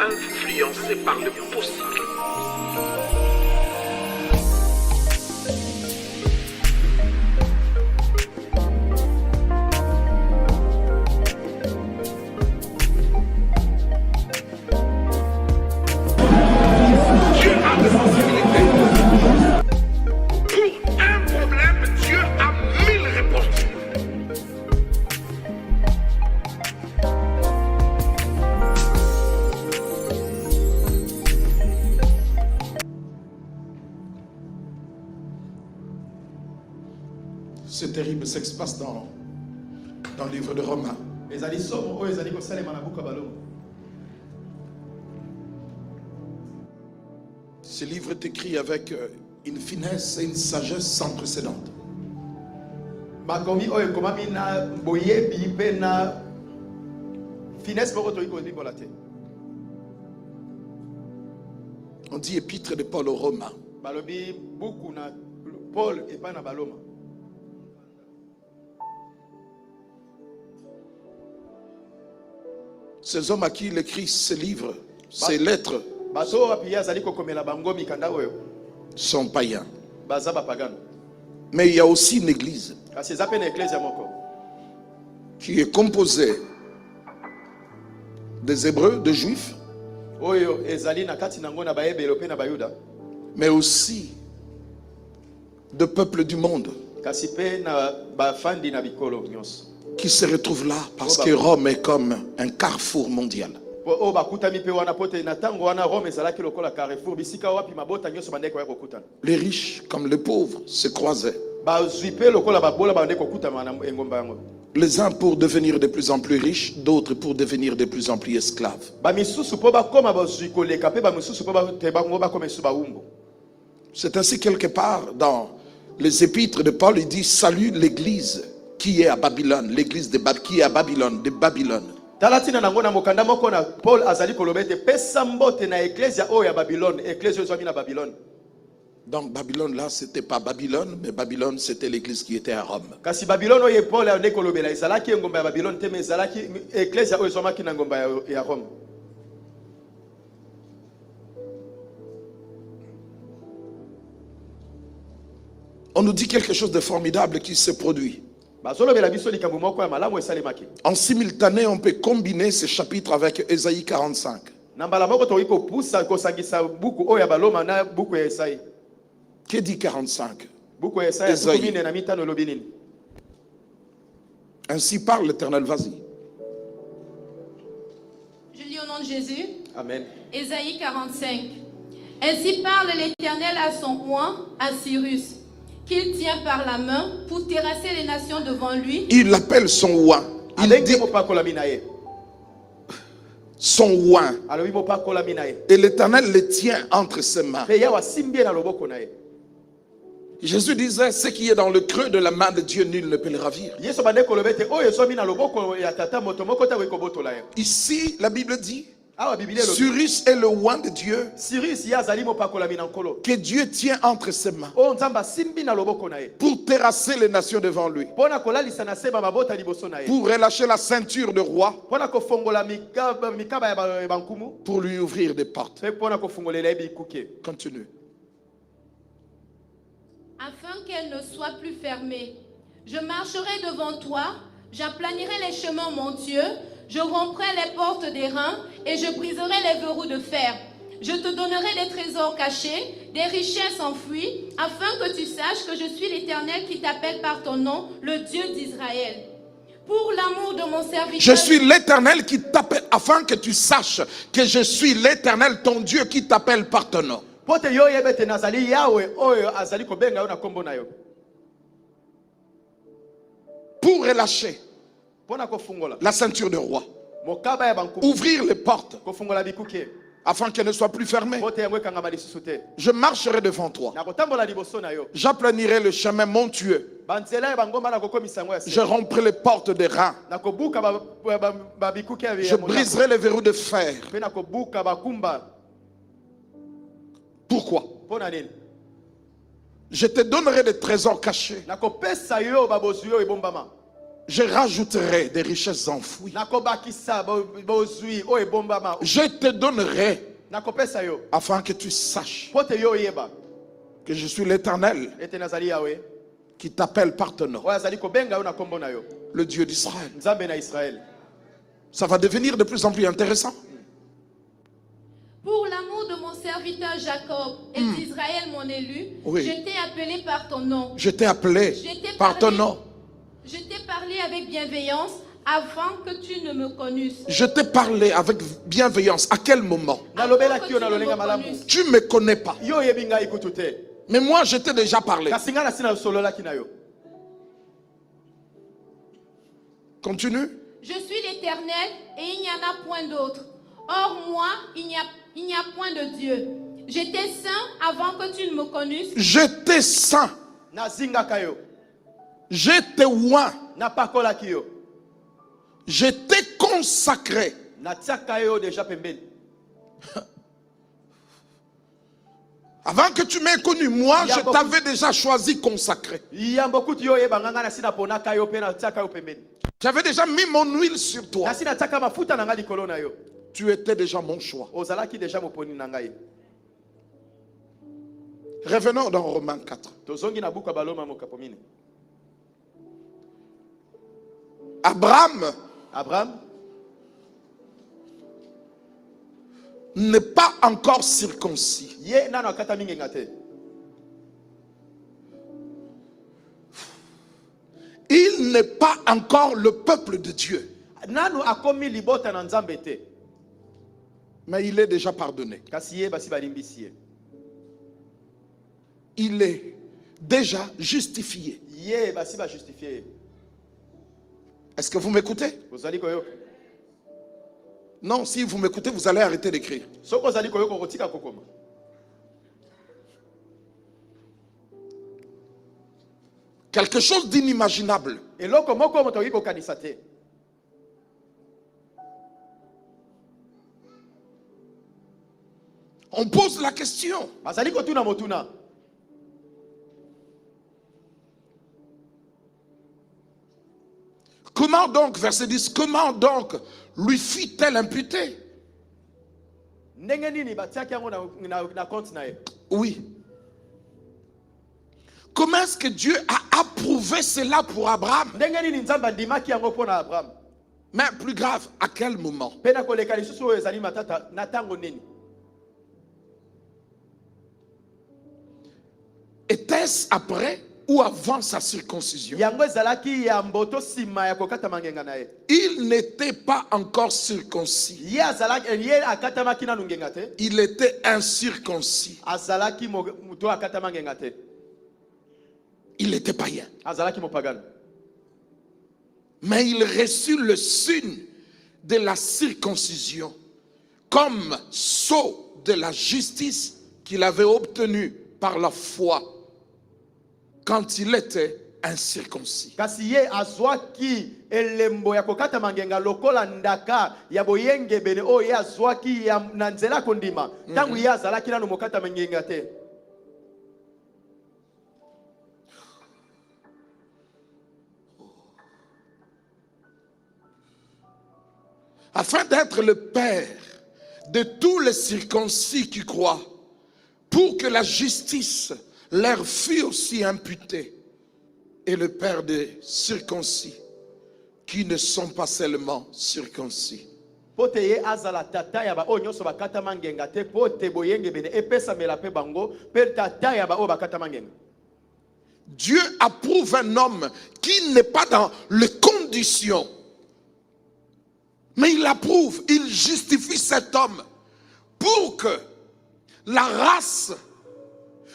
influencé par le possible. Dieu a des possibilités. Pour un problème, Dieu a 1000 réponses. C'est terrible ce qui se passe dans le livre de Romains. Ce livre est écrit avec une finesse et une sagesse sans précédent. On dit épître de Paul aux Romains. Ces hommes à qui il écrit ces livres, ces lettres, sont païens. Mais il y a aussi une église qui est composée des Hébreux, des Juifs, mais aussi de peuples du monde qui se retrouvent là parce que Rome est comme un carrefour mondial. Les riches comme les pauvres se croisaient. Les uns pour devenir de plus en plus riches, d'autres pour devenir de plus en plus esclaves. C'est ainsi quelque part dans les épîtres de Paul, il dit salue l'église qui est à Babylone, l'église qui est à Babylone, de Babylone. Donc Babylone là, c'était pas Babylone, mais Babylone c'était l'église qui était à Rome. On nous dit quelque chose de formidable qui se produit. En simultané, on peut combiner ces chapitres avec Ésaïe 45. Que dit 45? Ésaïe. Ainsi parle l'Éternel, vas-y. Je lis au nom de Jésus. Amen. Ésaïe 45. Ainsi parle l'Éternel à son oint, à Cyrus, qu'il tient par la main pour terrasser les nations devant lui. Il appelle son oint. Il dit son oint. Et l'Éternel le tient entre ses mains. Jésus disait, ce qui est dans le creux de la main de Dieu, nul ne peut le ravir. Ici, la Bible dit, Cyrus est le oint de Dieu que Dieu tient entre ses mains pour terrasser les nations devant lui, pour relâcher la ceinture de roi, pour lui ouvrir des portes. Continue. Afin qu'elle ne soit plus fermée. Je marcherai devant toi, j'aplanirai les chemins montueux, je romprai les portes d'airain et je briserai les verrous de fer. Je te donnerai des trésors cachés, des richesses enfouies, afin que tu saches que je suis l'Éternel qui t'appelle par ton nom, le Dieu d'Israël. Pour l'amour de mon serviteur... Je suis l'Éternel qui t'appelle, afin que tu saches que je suis l'Éternel, ton Dieu qui t'appelle par ton nom. Pour relâcher la ceinture de roi, ouvrir les portes afin qu'elle ne soit plus fermée. Je marcherai devant toi, j'aplanirai le chemin montueux, je romprai les portes des reins, je briserai les verrous de fer. Pourquoi? Je te donnerai des trésors cachés. Je rajouterai des richesses enfouies. Je te donnerai afin que tu saches que je suis l'Éternel qui t'appelle par ton nom, le Dieu d'Israël. Ça va devenir de plus en plus intéressant. Pour l'amour de mon serviteur Jacob et d'Israël mon élu, je t'ai appelé par ton nom. Je t'ai appelé par ton nom. Je t'ai parlé avec bienveillance avant que tu ne me connusses. Je t'ai parlé avec bienveillance. À quel moment? Tu ne me connais pas. Mais moi, je t'ai déjà parlé. Continue. Je suis l'Éternel et il n'y en a point d'autre. Or moi, il n'y a point de Dieu. J'étais saint avant que tu ne me connusses. J'étais saint. J'étais oint. J'étais consacré. Avant que tu m'aies connu, moi, je t'avais déjà choisi consacré. J'avais déjà mis mon huile sur toi. Tu étais déjà mon choix. Revenons dans Romains 4. Abraham n'est pas encore circoncis. Il n'est pas encore le peuple de Dieu. Mais il est déjà pardonné. Il est déjà justifié. Est-ce que vous m'écoutez? Non, si vous m'écoutez, vous allez arrêter d'écrire. Quelque chose d'inimaginable. On pose la question. Comment donc, verset 10, comment donc lui fit-elle imputer? Oui. Comment est-ce que Dieu a approuvé cela pour Abraham? Mais plus grave, à quel moment? Était-ce après ou avant sa circoncision? Il n'était pas encore circoncis. Il était incirconcis. Il était païen. Mais il reçut le signe de la circoncision comme sceau de la justice qu'il avait obtenu par la foi quand il était incirconcis. Afin d'être le père de tous les circoncis qui croient, pour que la justice leur fût aussi imputée, et le père des circoncis qui ne sont pas seulement circoncis. Dieu approuve un homme qui n'est pas dans les conditions, mais il approuve, il justifie cet homme pour que la race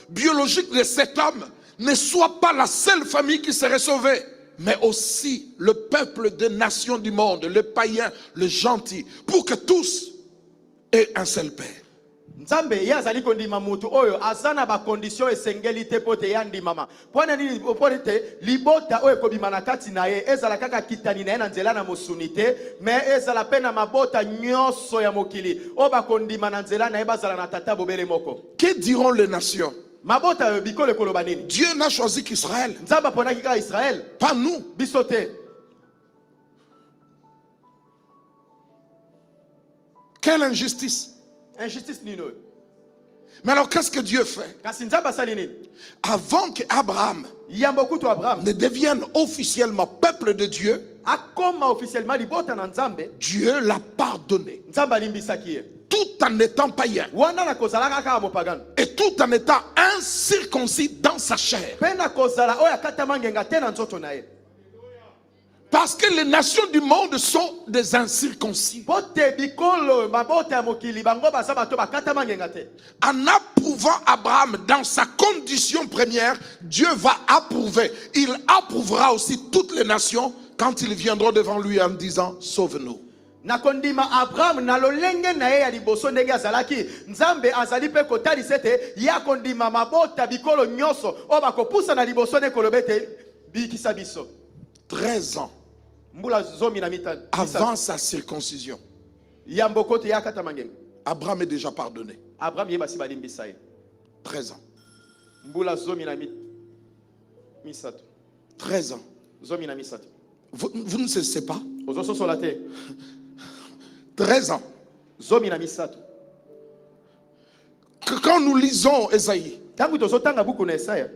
biologique de cet homme ne soit pas la seule famille qui serait sauvée, mais aussi le peuple des nations du monde, le païen, le gentil, pour que tous aient un seul père. Nzambe yazali kondima mutu oyo azana ba condition esengeli te pote yandi mama pona nini pote libota oyo kobimana kati na ye ezala kaka kitani na ena nzela na mosunite mais ezala pena mabota nyoso ya mokili o ba kondima na nzela na ebazala na tata bobele moko. Que diront les nations? Mabota bikole koloba nini? Dieu n'a choisi qu'Israël. Nzamba pona kika Israël, pas nous. bisote. Quelle injustice. Injustice nino. Mais alors qu'est-ce que Dieu fait? Kasi nzambe asali nini? Avant qu'Abraham Yambo kutu Abraham ne devienne officiellement peuple de Dieu, akoma officiellement libota na nzambe, Dieu l'a pardonné. nzambe alimbisaki ye. Tout en étant païen. Wana na kozala kaka mopagano. Et tout en étant incirconcis dans sa chair. Pe na kozala oyo akatama ngenga te na nzoto na ye. Parce que les nations du monde sont des incirconcis. Pote bikolo mabota ya mokili bango baza bato bakatama ngenga te. En approuvant Abraham dans sa condition première, Dieu va approuver. Il approuvera aussi toutes les nations quand ils viendront devant lui en disant sauve-nous. Nakondima Abraham na lolenge na ye ya liboso ndenge azalaki nzambe azali pe kotali sete ya kondima mabota bikolo nyoso o bakopusa na liboso ne kolobete bikisa biso 13 ans mbula zomi na mitano avant sa circoncision, yambo kote ya kata mangenga Abraham est déjà pardonné. Abraham yeba si balimbisa ye 13 ans. mbula zomi na misato 13 ans. zomi na misato Vous ne cessez pas. ozoso solate 13 ans. zomi na misato Quand nous lisons Esaïe, tangu tozotanga buku na Esaya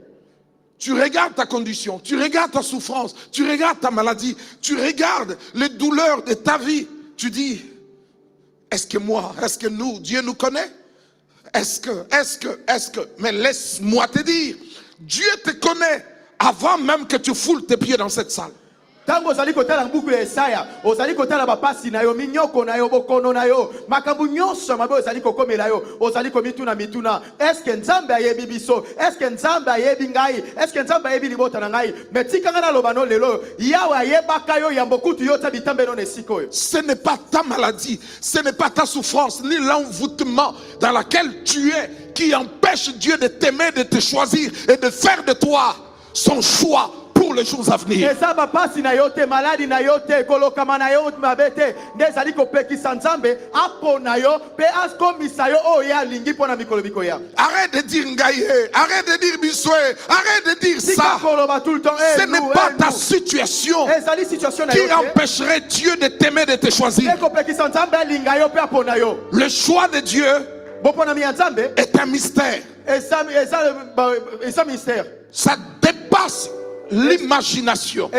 tu regardes ta condition, tu regardes ta souffrance, tu regardes ta maladie, tu regardes les douleurs de ta vie. Tu dis, est-ce que moi, est-ce que nous, Dieu nous connaît? Est-ce que, mais laisse-moi te dire, Dieu te connaît avant même que tu foules tes pieds dans cette salle. tango ozali kotala buku ya Esaya ozali kotala bapasi na yo minyoko na yo bokono na yo makambo nyonso mabe ozali kokomela yo ozali mituna est-ce que nzambe ayebi biso est-ce que nzambe ayebi ngai est-ce que nzambe ayebi libota na ngai metika ngana loba no lelo yawe ayebaka yo yambo kutu yo tabitambe no nesiko yo. Ce n'est pas ta maladie, ce n'est pas ta souffrance ni l'envoûtement dans laquelle tu es qui empêche Dieu de t'aimer, de te choisir et de faire de toi son choix pour les jours à venir. Eza bapasi na yo te maladi na yo te kolokama na yo mabete ndezali kopekisa nzambe apo na yo pe askomisa yo oyo ya lingi pona mikolo biko ya. Arrête de dire ngaye, arrête de dire bisoué, arrête de dire ça. Tout le temps, Ce n'est pas ta situation qui empêcherait Dieu de t'aimer, de te choisir. Le choix de Dieu est un mystère. Ça dépasse l'imagination.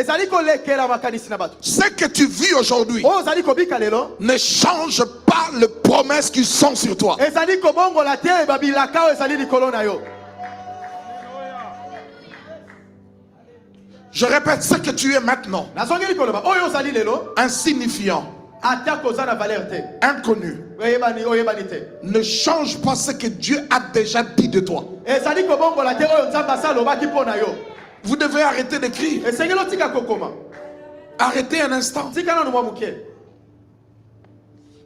Ce que tu vis aujourd'hui ne change pas les promesses qui sont sur toi. Je répète, ce que tu es maintenant, insignifiant, inconnu, ne change pas ce que Dieu a déjà dit de toi. Vous devez arrêter d'écrire. Arrêtez un instant.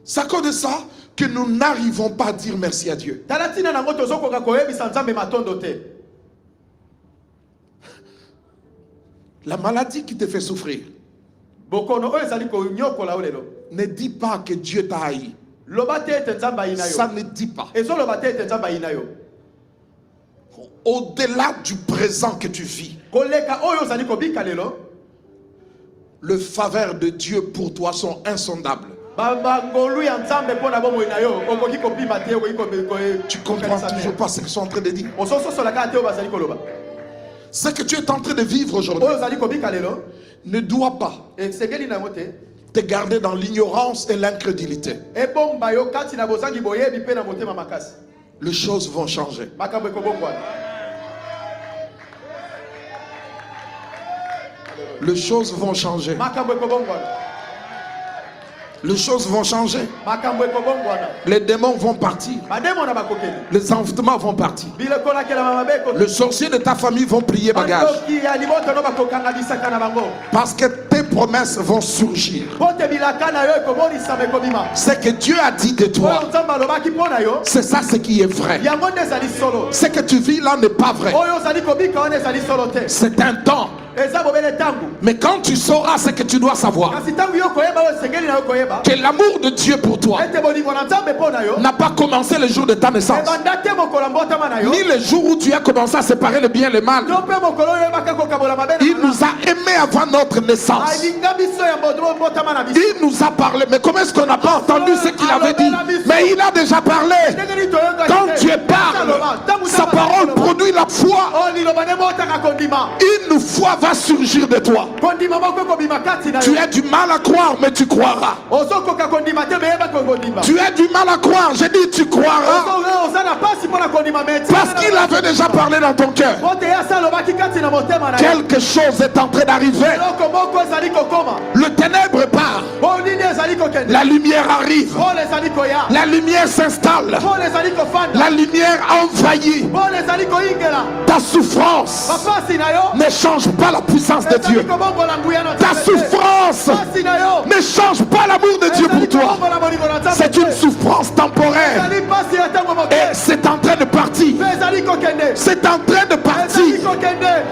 C'est à cause de ça que nous n'arrivons pas à dire merci à Dieu. La maladie qui te fait souffrir, ne dis pas que Dieu t'a haï. Ça ne dit pas. Au-delà du présent que tu vis, les faveurs de Dieu pour toi sont insondables. Tu comprends toujours pas ce qu'ils sont en train de dire. Ce que tu es en train de vivre aujourd'hui ne doit pas te garder dans l'ignorance et l'incrédulité. Les choses vont changer. Les choses vont changer. Les choses vont changer. Les démons vont partir. Les envoûtements vont partir. Les sorciers de ta famille vont prier bagage. Parce que tes promesses vont surgir. Ce que Dieu a dit de toi, c'est ça ce qui est vrai. Ce que tu vis là n'est pas vrai. C'est un temps. Mais quand tu sauras ce que tu dois savoir, que l'amour de Dieu pour toi n'a pas commencé le jour de ta naissance, ni le jour où tu as commencé à séparer le bien et le mal. Il nous a aimés avant notre naissance. Il nous a parlé. Mais comment est-ce qu'on n'a pas entendu ce qu'il avait dit? Mais il a déjà parlé. Quand Dieu parle, sa parole produit la foi. Une foi va surgir de toi. Tu as du mal à croire, mais tu croiras. Tu as du mal à croire, j'ai dit tu croiras. Parce qu'il avait déjà parlé dans ton cœur. Quelque chose est en train d'arriver. Le ténèbre part. La lumière arrive. La lumière s'installe. La lumière envahit. Ta souffrance ne change pas la puissance de Dieu. Ta souffrance ne change pas l'amour de Dieu pour toi. C'est une souffrance temporaire. Et c'est en train de partir. C'est en train de partir.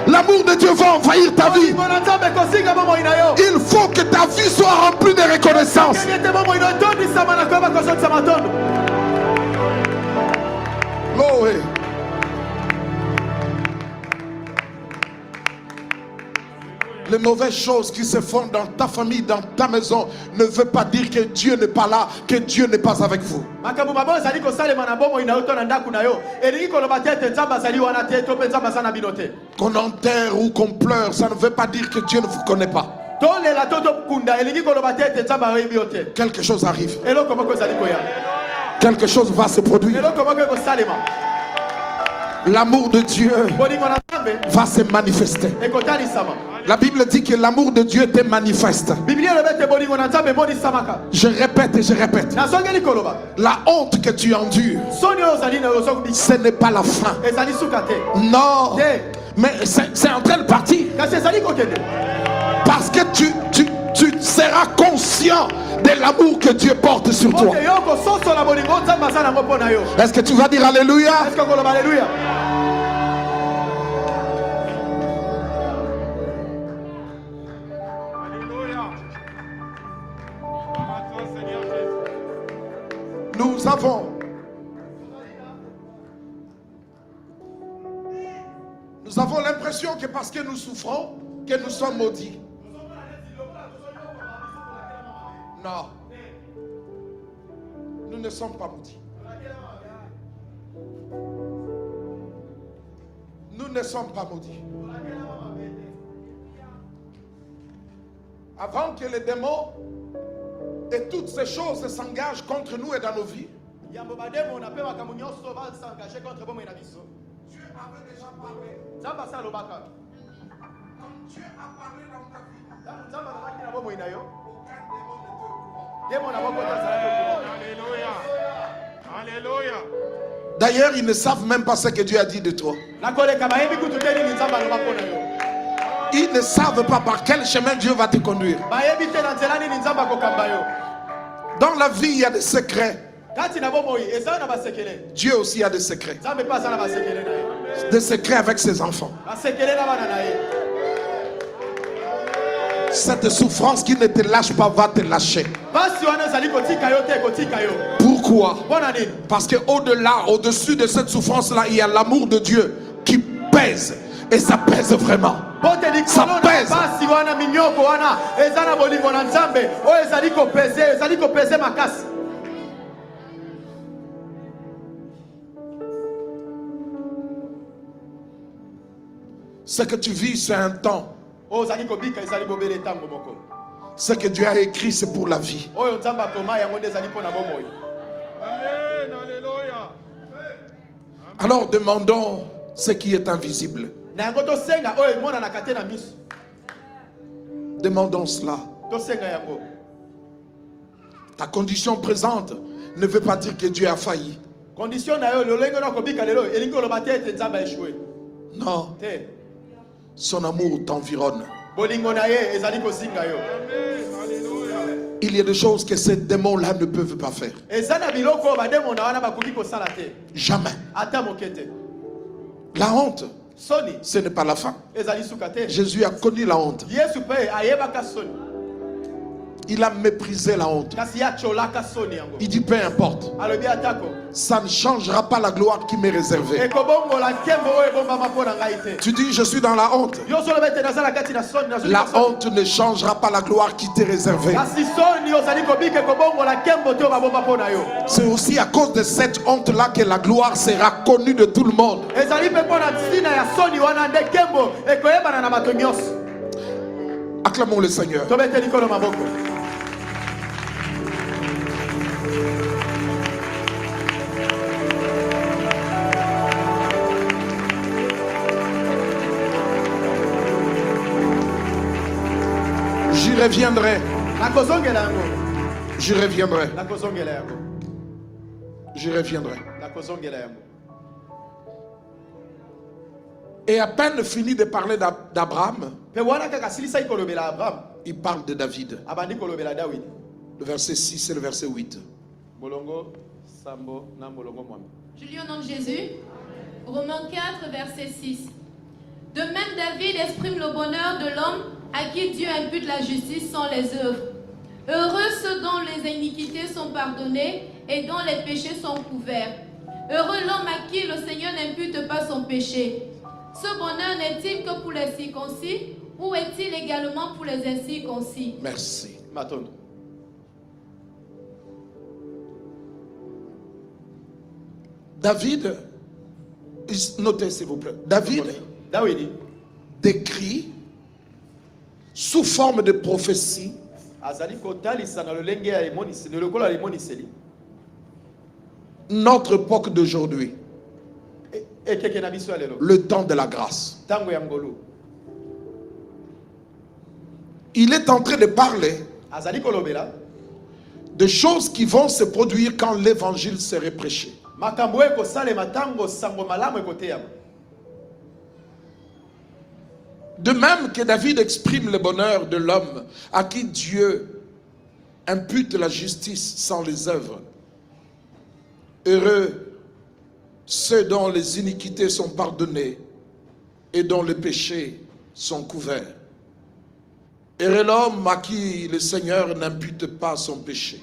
L'amour de Dieu va envahir ta vie. Il faut que ta vie soit remplie de reconnaissance. Glory. Les mauvaises choses qui se font dans ta famille, dans ta maison, ne veut pas dire que Dieu n'est pas là, que Dieu n'est pas avec vous. Qu'on enterre ou qu'on pleure, ça ne veut pas dire que Dieu ne vous connaît pas. Quelque chose arrive. Quelque chose va se produire. L'amour de Dieu va se manifester. La Bible dit que l'amour de Dieu te manifeste. Je répète et je répète. La honte que tu endures, ce n'est pas la fin. Non. Mais c'est en train de partir. Parce que tu seras conscient de l'amour que Dieu porte sur toi. Est-ce que tu vas dire Alléluia? Nous avons l'impression que parce que nous souffrons, que nous sommes maudits. Non. Nous ne sommes pas maudits. Nous ne sommes pas maudits. Avant que les démons et toutes ces choses s'engagent contre nous et dans nos vies, Dieu avait déjà parlé. Quand Dieu a parlé dans ta vie, Alléluia. Alléluia. D'ailleurs, ils ne savent même pas ce que Dieu a dit de toi. Ils ne savent pas par quel chemin Dieu va te conduire. Dans la vie, il y a des secrets. Dieu aussi a des secrets. Des secrets avec ses enfants. Cette souffrance qui ne te lâche pas va te lâcher. Pourquoi? Parce que au-delà, au-dessus de cette souffrance-là, il y a l'amour de Dieu qui pèse. Et ça pèse vraiment. Ça pèse. Ce que tu vis, c'est un temps. Ce que Dieu a écrit, c'est pour la vie. Alors demandons ce qui est invisible. Demandons cela. Ta condition présente ne veut pas dire que Dieu a failli. Non. Son amour t'environne. Il y a des choses que ces démons-là ne peuvent pas faire. Jamais. La honte Ce n'est pas la fin. ezali suka te. Jésus a connu la honte. Yesu pe ayebaka soni. Il a méprisé la honte. Kasi acholaka soni yango. Il dit peu importe. Alobi atako. Ça ne changera pas la gloire qui m'est réservée. Ekobongola nkembo oyo ebombama mpo na ngai te. Tu dis je suis dans la honte. Yo solo bete nazala kati na soni na La honte ne changera pas la gloire qui t'est réservée. kasi soni ozali kobika ekobongola nkembo te oyo babomba mpo na yo. C'est aussi à cause de cette honte-là que la gloire sera connue de tout le monde. ezali mpe mpo na ntina ya soni wana nde nkembo ekoyebana na bato nyonso. Acclamons le Seigneur. tobete likolo maboko. J'y reviendrai. nakozongela yango. J'y reviendrai. nakozongela yango. J'y reviendrai. nakozongela yango. Et à peine fini de parler d'Abraham, mpe wana kaka asilisaki kolobela abraham il parle de David. abandi kolobela dawidi. Le verset 6 et le verset 8. molongo sambo na molongo mwambe. Je lis au nom de Jésus. Romains 4, verset 6. De même, David exprime le bonheur de l'homme à qui Dieu impute la justice sans les œuvres. Heureux ceux dont les iniquités sont pardonnées et dont les péchés sont couverts. Heureux l'homme à qui le Seigneur n'impute pas son péché. Ce bonheur n'est-il que pour les circoncis ou est-il également pour les incirconcis? Merci. matondo. David, notez s'il vous plaît, David dawidi décrit sous forme de prophétie azali kotalisa na lolenge ya emoniseli lokola emoniseli notre époque d'aujourd'hui, ekeke na biso ya lelo le temps de la grâce. ntango ya ngolu. Il est en train de parler azali kolobela de choses qui vont se produire quand l'évangile serait prêché. makambo ekosalema ntango sango malamu ekoteyama. De même que David exprime le bonheur de l'homme à qui Dieu impute la justice sans les œuvres. Heureux ceux dont les iniquités sont pardonnées et dont les péchés sont couverts. Heureux l'homme à qui le Seigneur n'impute pas son péché.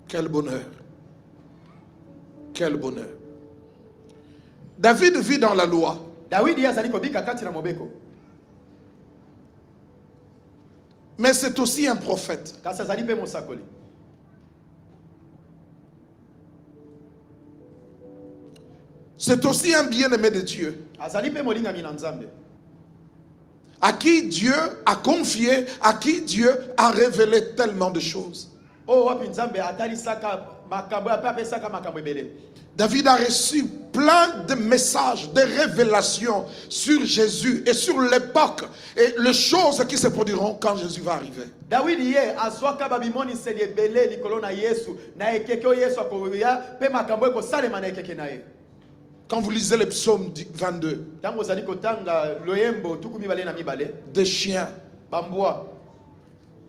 Quel bonheur! Quel bonheur! David vit dans la loi. dawidi azali kobika kati na mobeko. Mais c'est aussi un prophète. kasi azali mpe mosakoli. C'est aussi un bien-aimé de Dieu, azali mpe molingami na nzambe. à qui Dieu a confié, à qui Dieu a révélé tellement de choses. oyo wapi nzambe atalisaka makambo ape apesaka makambo ebele. David a reçu plein de messages, de révélations sur Jésus et sur l'époque et les choses qui se produiront quand Jésus va arriver. dawidi ye azwaka babimoniseli ebele likolo na yesu na ekeke oyo yesu akoya mpe makambo ekosalema na ekeke na ye. Quand vous lisez le psaume 22, ntango ozali kotanga loyembo tuku mibale na mibale, des chiens, bambwa,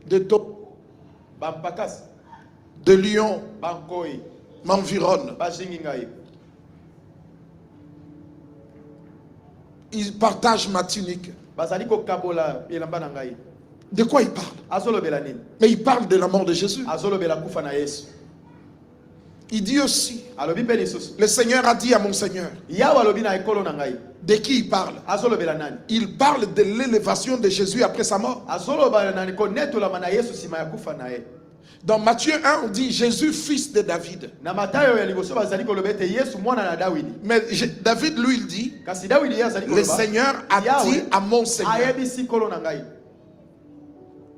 des taureaux, bampakasi, des lions bankoyi m'environnent. bazingi ngai. Ils partagent ma tunique. bazali kokabola elamba na ngai. De quoi il parle? azolobela nini? Mais il parle de la mort de Jésus. azolobela kufa na yesu. Il dit aussi, alobi mpe lisusu le Seigneur a dit à mon Seigneur. yawe alobi na ekolo na ngai. De qui il parle? azolobela nani? Il parle de l'élévation de Jésus après sa mort. azoloba nani konetolama na yesu nsima ya kufa na ye. Dans Matthieu 1, on dit Jésus, fils de David. na matayo ya liboso bazali koloba ete yesu mwana na dawidi. Mais David, lui, il dit, kasi dawidi ye azali le koloba Seigneur a dit à mon Seigneur, ayebisi kolo na ngai,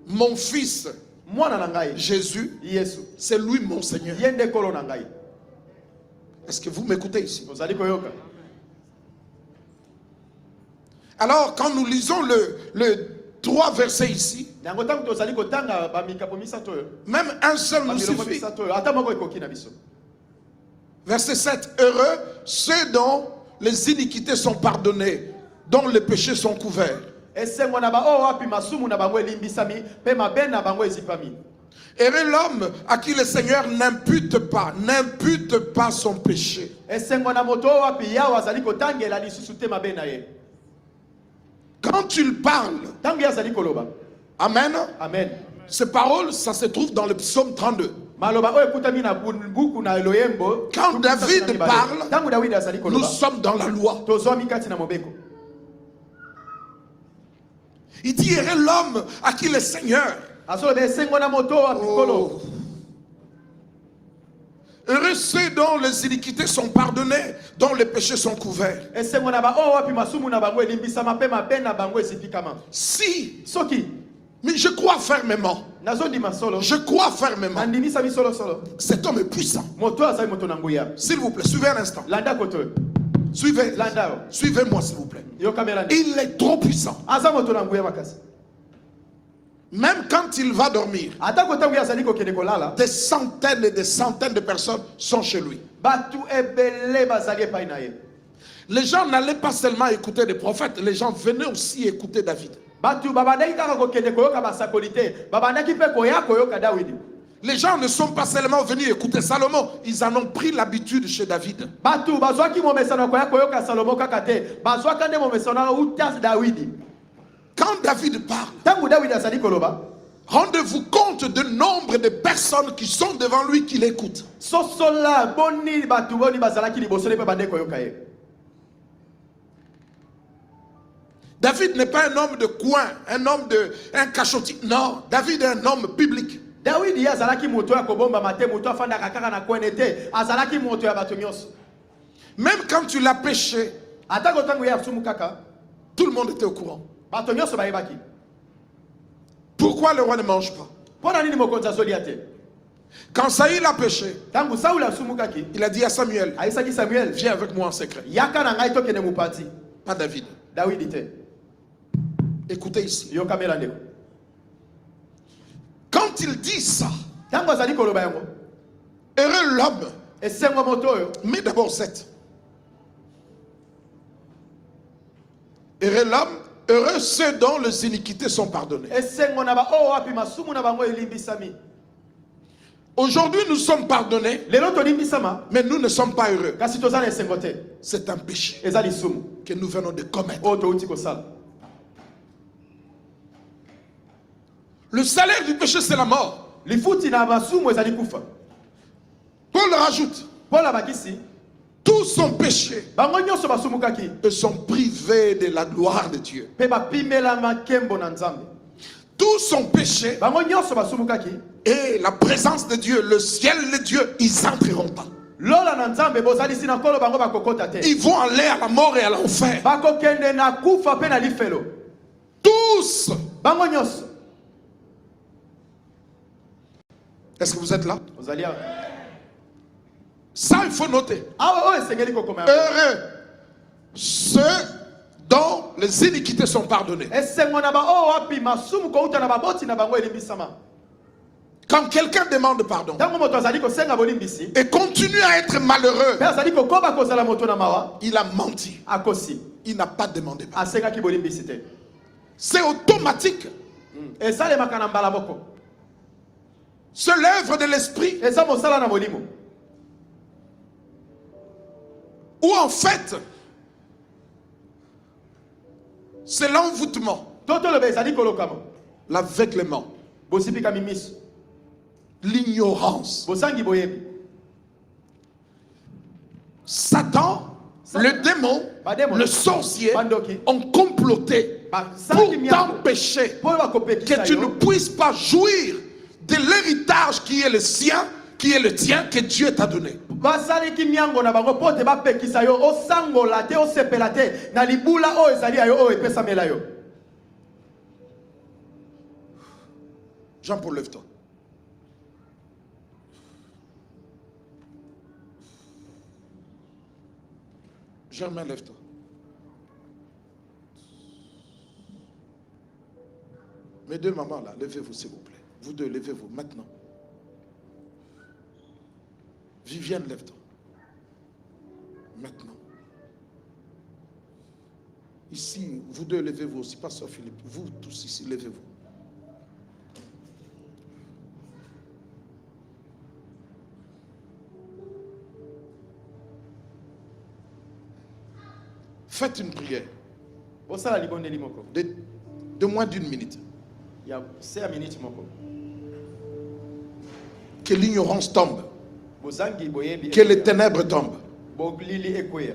mon fils, mwana na ngai Jésus, yesu c'est lui mon Seigneur. ye nde kolo na ngai. Est-ce que vous m'écoutez ici? ozali koyoka? Alors, quand nous lisons le 3 versets ici, yango ntango tozali kotanga bamikapo misato oyo, même un seul nous babiloko suffit. misato oyo ata moko ekoki na biso. Verset 7, heureux ceux dont les iniquités sont pardonnées, dont les péchés sont couverts. esengo na ba oyo wapi masumu na bango elimbisami mpe mabe na bango ezipami. Heureux l'homme à qui le Seigneur n'impute pas son péché. Quand il parle, Amen. Amen. Ces paroles, ça se trouve dans le psaume 32. Quand David parle, nous sommes dans la loi. Il dit, heureux l'homme à qui le Seigneur. Oh. Heureux ceux dont les iniquités sont pardonnées, dont les péchés sont couverts. Si, mais je crois fermement. Je crois fermement. Cet homme est puissant. S'il vous plaît, suivez un instant. Suivez-moi, s'il vous plaît. Il est trop puissant. Même quand il va dormir, des centaines et des centaines de personnes sont chez lui. Les gens n'allaient pas seulement écouter des prophètes, les gens venaient aussi écouter David. Les gens ne sont pas seulement venus écouter Salomon, ils en ont pris l'habitude chez David. Quand David parle, rendez-vous compte du nombre de personnes qui sont devant lui qui l'écoutent. David n'est pas un homme de coin, un cachotis. Non, David est un homme biblique. Même quand tu l'as péché, tout le monde était au courant. Pourquoi le roi ne mange pas? Quand Saïl a péché, il a dit à Samuel, viens avec moi en secret. Pas David. Écoutez ici. Quand il dit ça, heureux l'homme, mais d'abord 7. Heureux l'homme, heureux ceux dont les iniquités sont pardonnées. Aujourd'hui, nous sommes pardonnés, mais nous ne sommes pas heureux. C'est un péché que nous venons de commettre. Le salaire du péché, c'est la mort. Paul rajoute, tous sont péchés et sont privés de la gloire de Dieu. Tous sont péchés et la présence de Dieu, le ciel de Dieu, ils n'entreront pas. Ils vont aller à la mort et à l'enfer. Tous. Est-ce que vous êtes là? Ça, il faut noter. Heureux ceux dont les iniquités sont pardonnées. Quand quelqu'un demande pardon et continue à être malheureux, il a menti. Il n'a pas demandé pardon. C'est automatique. C'est l'œuvre de l'esprit. Ou en fait, c'est l'envoûtement, l'aveuglement, l'ignorance. Satan, le démon, le sorcier ont comploté pour t'empêcher que tu ne puisses pas jouir de l'héritage qui est le sien, qui est le tien, que Dieu t'a donné. Jean-Paul, lève-toi. Germain, lève-toi. Mes deux mamans là, levez-vous s'il vous plaît. Vous deux, levez-vous maintenant. Viviane, lève-toi. Maintenant. Ici, vous deux, levez-vous aussi. Pasteur Philippe, vous tous ici, levez-vous. Faites une prière Osala libondeli moko. de moins d'une minute. Ya 5 minutes moko. Que l'ignorance tombe. Bozangi boyebi. Que les ténèbres tombent. Boglili ekoya.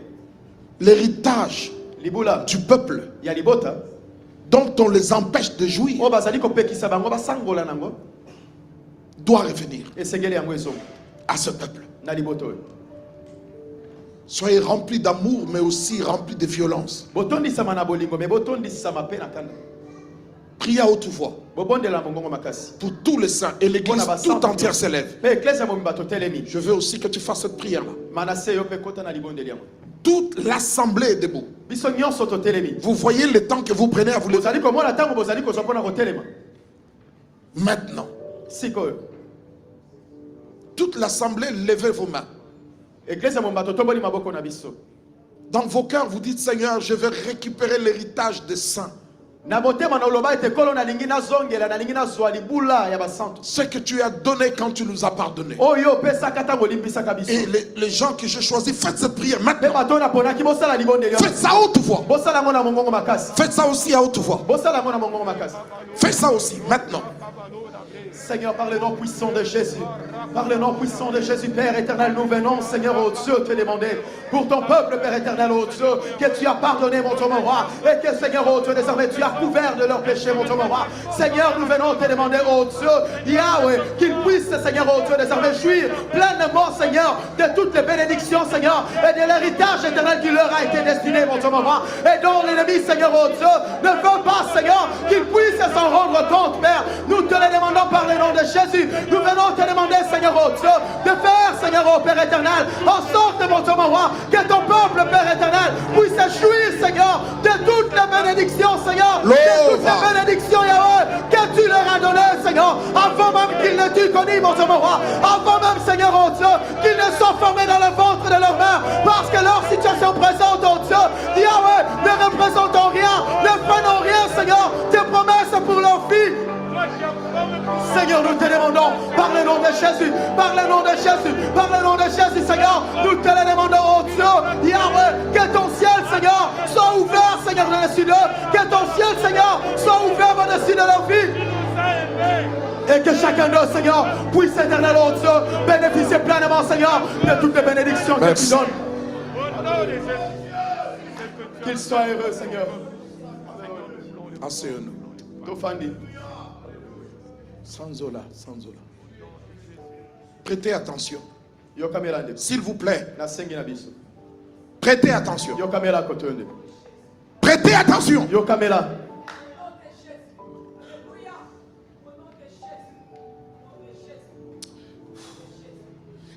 L'héritage Libula du peuple ya libota. dont on les empêche de jouir O bazali ko pekisa bango basangola nango. doit revenir Esengeli yango ezo. à ce peuple. Na liboto. Soyez remplis d'amour, mais aussi remplis de violence. Botondi sama na bolingo me botondi sama pe na kanda. Priez à haute voix Bobondela mongongo makasi. pour tous les saints et l'église tout entière s'élève. Pe eklesa mo mbato telemi. Je veux aussi que tu fasses cette prière-là. Manase yo pe kota na libondeli yango. Toute l'assemblée est debout. Biso nyonso to telemi. Vous voyez le temps que vous prenez à vous lever. Bozali ko mona tango bozali ko sopona ko telema. Maintenant, Sikoyo. toute l'assemblée, levez vos mains. Eklesa mo mbato tomboli maboko na biso. Dans vos cœurs, vous dites, Seigneur, je vais récupérer l'héritage des saints. Na motema na oloba ete kolo na lingi na zongela na lingi na zwa libula ya basanto. Ce que tu as donné quand tu nous as pardonné. Oyo pesa kata ngolimbisa kabiso. Et les gens que j'ai choisis, faites cette prière Pe maintenant. batona pona ki bosala libondeli. Faites ça à haute voix. Bosala ngona mongongo makasi. Faites ça aussi à haute voix. Bosala ngona mongongo makasi. Faites ça aussi maintenant. Seigneur, par le nom puissant de Jésus, par le nom puissant de Jésus, Père éternel, nous venons, Seigneur, au Dieu, te demander pour ton peuple, Père éternel, au Dieu, que tu as pardonné, mon Dieu, mon roi, et que, Seigneur, au Dieu, désormais, tu as couvert de leurs péchés, mon Dieu, mon roi. Seigneur, nous venons te demander, au Dieu, Yahweh, qu'ils puissent, Seigneur, au Dieu, désormais, jouir pleinement, Seigneur, de toutes les bénédictions, Seigneur, et de l'héritage éternel qui leur a été destiné, mon Dieu, mon roi, et dont l'ennemi, Seigneur, au Dieu, ne veut pas, Seigneur, qu'ils puissent s'en rendre compte, Père. Nous te le demandons par le nom de Jésus. Nous venons te demander, Seigneur, au Dieu, de faire, Seigneur, au Père éternel, en sorte, mon Dieu, mon roi, que ton peuple, Père éternel, puisse jouir, Seigneur, de toutes les bénédictions, Seigneur, de toutes les bénédictions, Yahweh, que tu leur as données, Seigneur, avant même qu'ils ne t'eussent connu, mon Dieu, mon roi, avant même, Seigneur, au Dieu, qu'ils ne soient formés dans le ventre de leur mère, parce que leur situation présente, au Dieu, Yahweh, ne représentant rien, ne prenons rien, Seigneur, tes promesses pour leurs filles. Seigneur, nous te demandons, par le nom de Jésus, par le nom de Jésus, par le nom de Jésus, Seigneur, nous te le demandons, oh Dieu, Yahweh, que ton ciel, Seigneur, soit ouvert, Seigneur, au-dessus d'eux, que ton ciel, Seigneur, soit ouvert au-dessus de leur vie. Et que chacun d'eux, Seigneur, puisse, éternel, oh Dieu, bénéficier pleinement, Seigneur, de toutes les bénédictions que tu donnes. Qu'ils soient heureux, Seigneur. Asseyons-nous. Tofandi. Sans Zola, sans Zola. Prêtez attention. Yokamelande. S'il vous plaît, Na sengi na biso. prêtez attention. Yokamela kotonde. Prêtez attention. Yokamela.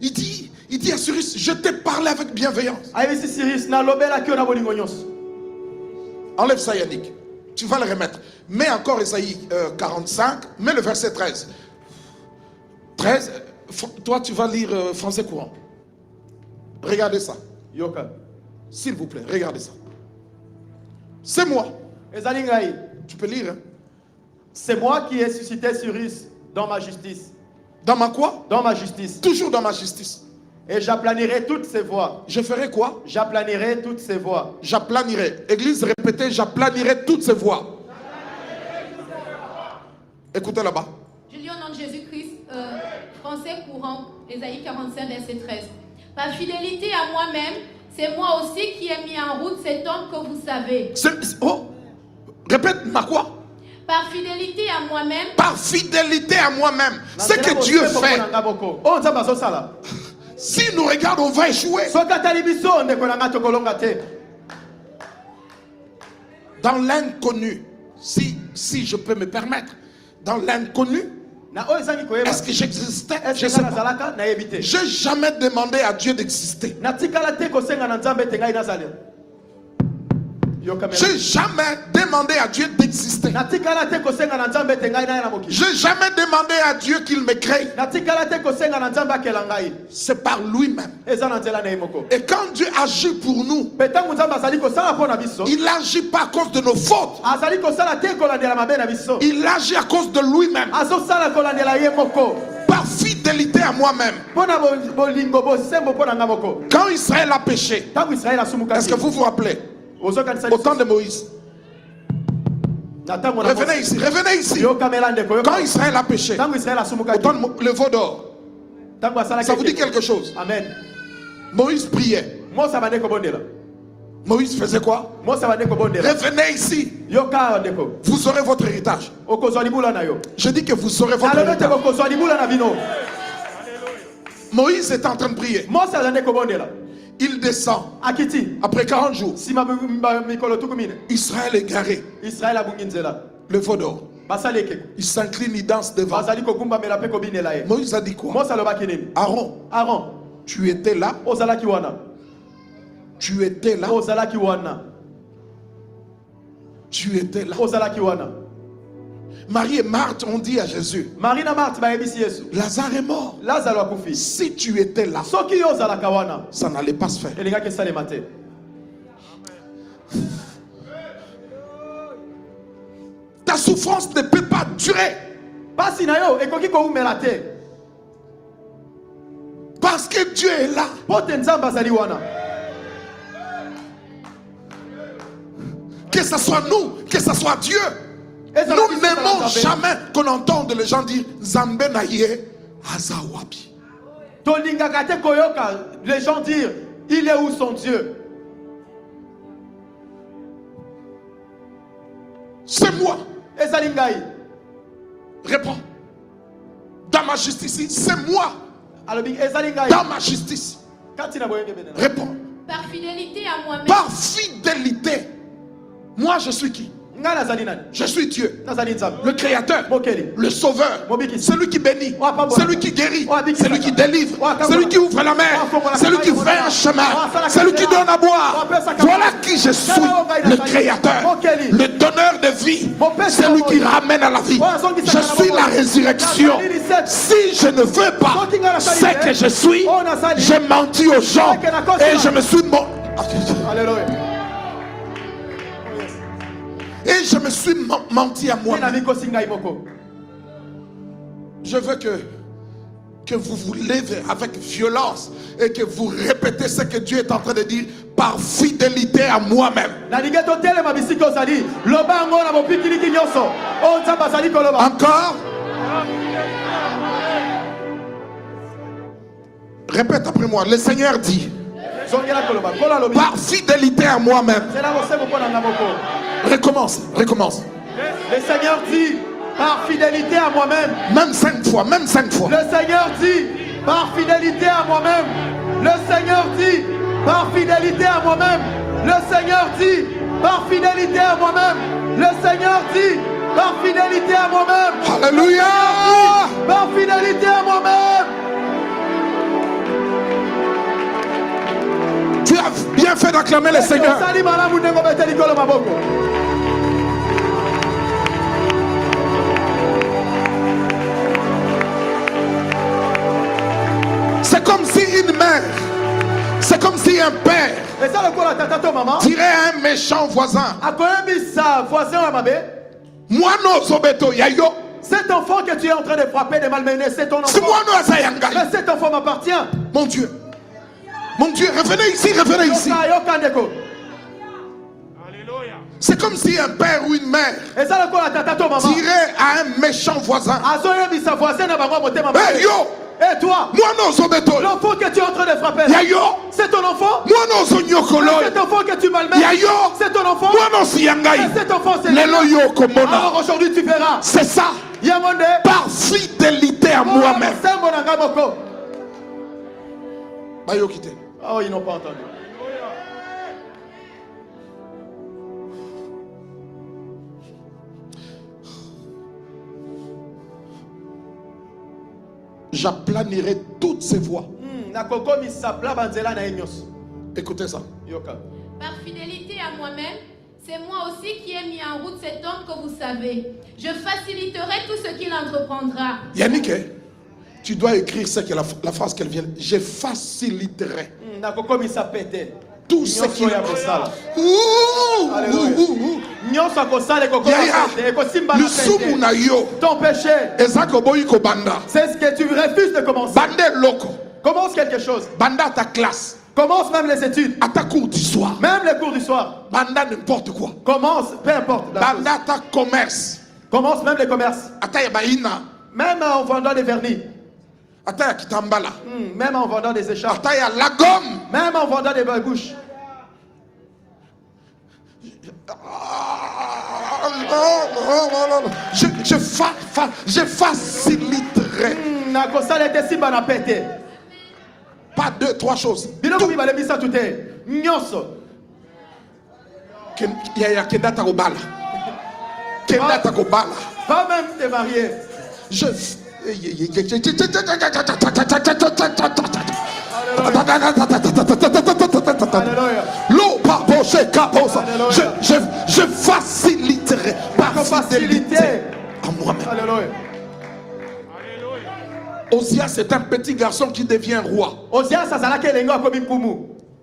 Il dit à Cyrus, je t'ai parlé avec bienveillance. Aïe Cyrus na lobela ki ona bolingo nyonso. Enlève ça, Yannick. Tu vas le remettre. Mets encore Isaïe 45. Mets le verset 13. 13. Toi, tu vas lire français courant. Regardez ça. Yoka. S'il vous plaît, regardez ça. C'est moi. Ezalingai. Tu peux lire. Hein? C'est moi qui ai suscité Cyrus dans ma justice. Dans ma quoi? Dans ma justice. Toujours dans ma justice. Et j'aplanirai toutes ses voies. Je ferai quoi? J'aplanirai toutes ses voies. J'aplanirai. Église répétée, j'aplanirai toutes ses voies. Écoutez là-bas. Je lis au nom de Jésus-Christ, français courant, Ésaïe 45, verset 13. Par fidélité à moi-même, c'est moi aussi qui ai mis en route cet homme que vous savez. Répète, ma quoi? Par fidélité à moi-même. Par fidélité à moi-même. Ce que Dieu fait. Si nous regardons, on va échouer. Dans l'inconnu, si je peux me permettre, dans l'inconnu, est-ce que j'existais? Je ne sais pas. Je n'ai jamais demandé à Dieu d'exister. Je n'ai jamais demandé à Dieu d'exister. Je n'ai jamais demandé à Dieu qu'il me crée. C'est par lui-même. Et quand Dieu agit pour nous, il n'agit pas à cause de nos fautes. Il agit à cause de lui-même. Par fidélité à moi-même. Quand Israël a péché, est-ce que vous vous rappelez? Au temps de Moïse. Revenez ici, revenez ici. Quand Israël a péché, au temps de le veau d'or, ça vous dit quelque chose? Amen. Moïse priait. Moïse faisait quoi? Revenez ici. Vous aurez votre héritage. Je dis que vous aurez votre héritage. Moïse est en train de prier. Il descend. Après 40 jours, Israël est garé. Le veau d'or. Il s'incline, il danse devant. Moïse a dit quoi? Aaron, tu étais là. Tu étais là. Tu étais là. Marie et Marthe ont dit à Jésus, Lazare est mort. Si tu étais là, ça n'allait pas se faire. Ta souffrance ne peut pas durer. Parce que Dieu est là. Que ce soit nous, que ce soit Dieu. Nous n'aimons jamais qu'on entende les gens dire Zambe naye azawabi. Les gens dire il est où son Dieu? C'est moi. Réponds. Dans ma justice, c'est moi. Dans ma justice. Réponds. Par fidélité à moi-même. Par fidélité. Moi, je suis qui? Je suis Dieu, le créateur, le sauveur, celui qui bénit, celui qui guérit, celui qui délivre, celui qui ouvre la mer, celui qui fait un chemin, celui qui donne à boire. Voilà qui je suis, le créateur, le donneur de vie, celui qui ramène à la vie. Je suis la résurrection. Si je ne veux pas ce que je suis, j'ai menti aux gens et je me suis mort. Et je me suis menti à moi-même. Je veux que vous vous levez avec violence et que vous répétez ce que Dieu est en train de dire par fidélité à moi-même. Encore. Répète après moi. Le Seigneur dit par fidélité à moi-même. Recommence. Le Seigneur dit par fidélité à moi-même. Même 5 fois. Le Seigneur dit par fidélité à moi-même. Le Seigneur dit par fidélité à moi-même. Le Seigneur dit par fidélité à moi-même. Le Seigneur dit par fidélité à moi-même. Alléluia. Par fidélité à moi-même. Tu as bien fait d'acclamer le Seigneur. C'est comme si une mère, c'est comme si un père dirait à un méchant voisin, moi non zobeto yayo. Cet enfant que tu es en train de frapper, de malmener, c'est ton enfant. Mais cet enfant m'appartient. Mon Dieu, revenez ici. C'est comme si un père ou une mère dirait à un méchant voisin, hey yo, et toi, l'enfant que tu es en train de frapper, c'est ton enfant. Cet enfant que tu malmènes, c'est ton enfant. Et cet enfant, c'est le. Alors aujourd'hui tu verras. C'est ça. Par fidélité à moi-même. Oh, ils n'ont pas entendu. J'aplanirai toutes ces voies. Écoutez ça. Par fidélité à moi-même, c'est moi aussi qui ai mis en route cet homme que vous savez. Je faciliterai tout ce qu'il entreprendra. Yannick, tu dois écrire ça, la phrase qu'elle vient. Je faciliterai tout ce qu'il entreprendra. Ton péché, c'est ce que tu refuses de commencer. Commence quelque chose. Banda ta classe. Commence même les études. À ta cours du soir. Même les cours du soir. Banda n'importe quoi. Commence, peu importe. Banda ta commerce. Commence même les commerces. Ata ya baina. Même en vendant des vernis. Ata ya kitambala. Même en vendant des écharpes. Ata ya la gomme. Même en vendant des bouches. Je faciliterai. Pas deux, trois choses. Kenda takobala. Kenda takobala. Pas même te marier. Je. Je faciliterai par fidélité à moi-même. Osias est un petit garçon qui devient roi.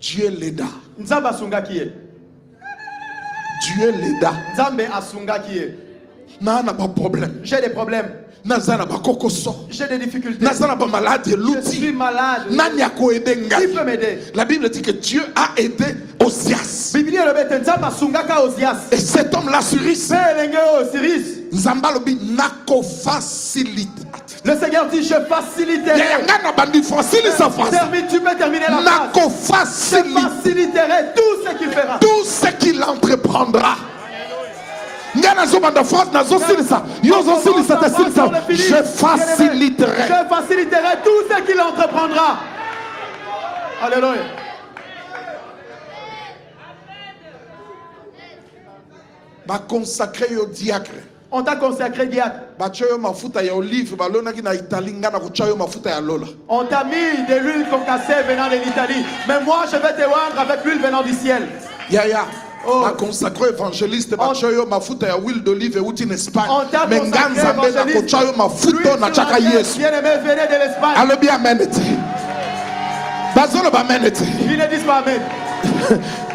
Dieu l'aida. Dieu l'aida. N'a pas de problème. J'ai des problèmes. J'ai des difficultés. Je suis malade. Qui peut m'aider? La Bible dit que Dieu a aidé Osias. Et cet homme-là, Cyrus, Zambalobi nako facilite. Le Seigneur dit, je faciliterai. Tu peux terminer la phrase. Je faciliterai tout ce qu'il fera. Tout ce qu'il entreprendra. Je faciliterai. Je faciliterai tout ce qu'il entreprendra. Alléluia. Va consacrer au diacre. On t'a consacré diacre. On t'a mis de l'huile concassée venant de l'Italie. Mais moi, je vais te rendre avec l'huile venant du ciel. Ma consacré évangéliste, ma mafuta ya huile d'olive et in Espagne. Mais nganza mbena kochayo mafuto na chaka Yesu. Allez bien amen. Bazolo ba amen. Ils ne disent pas amen.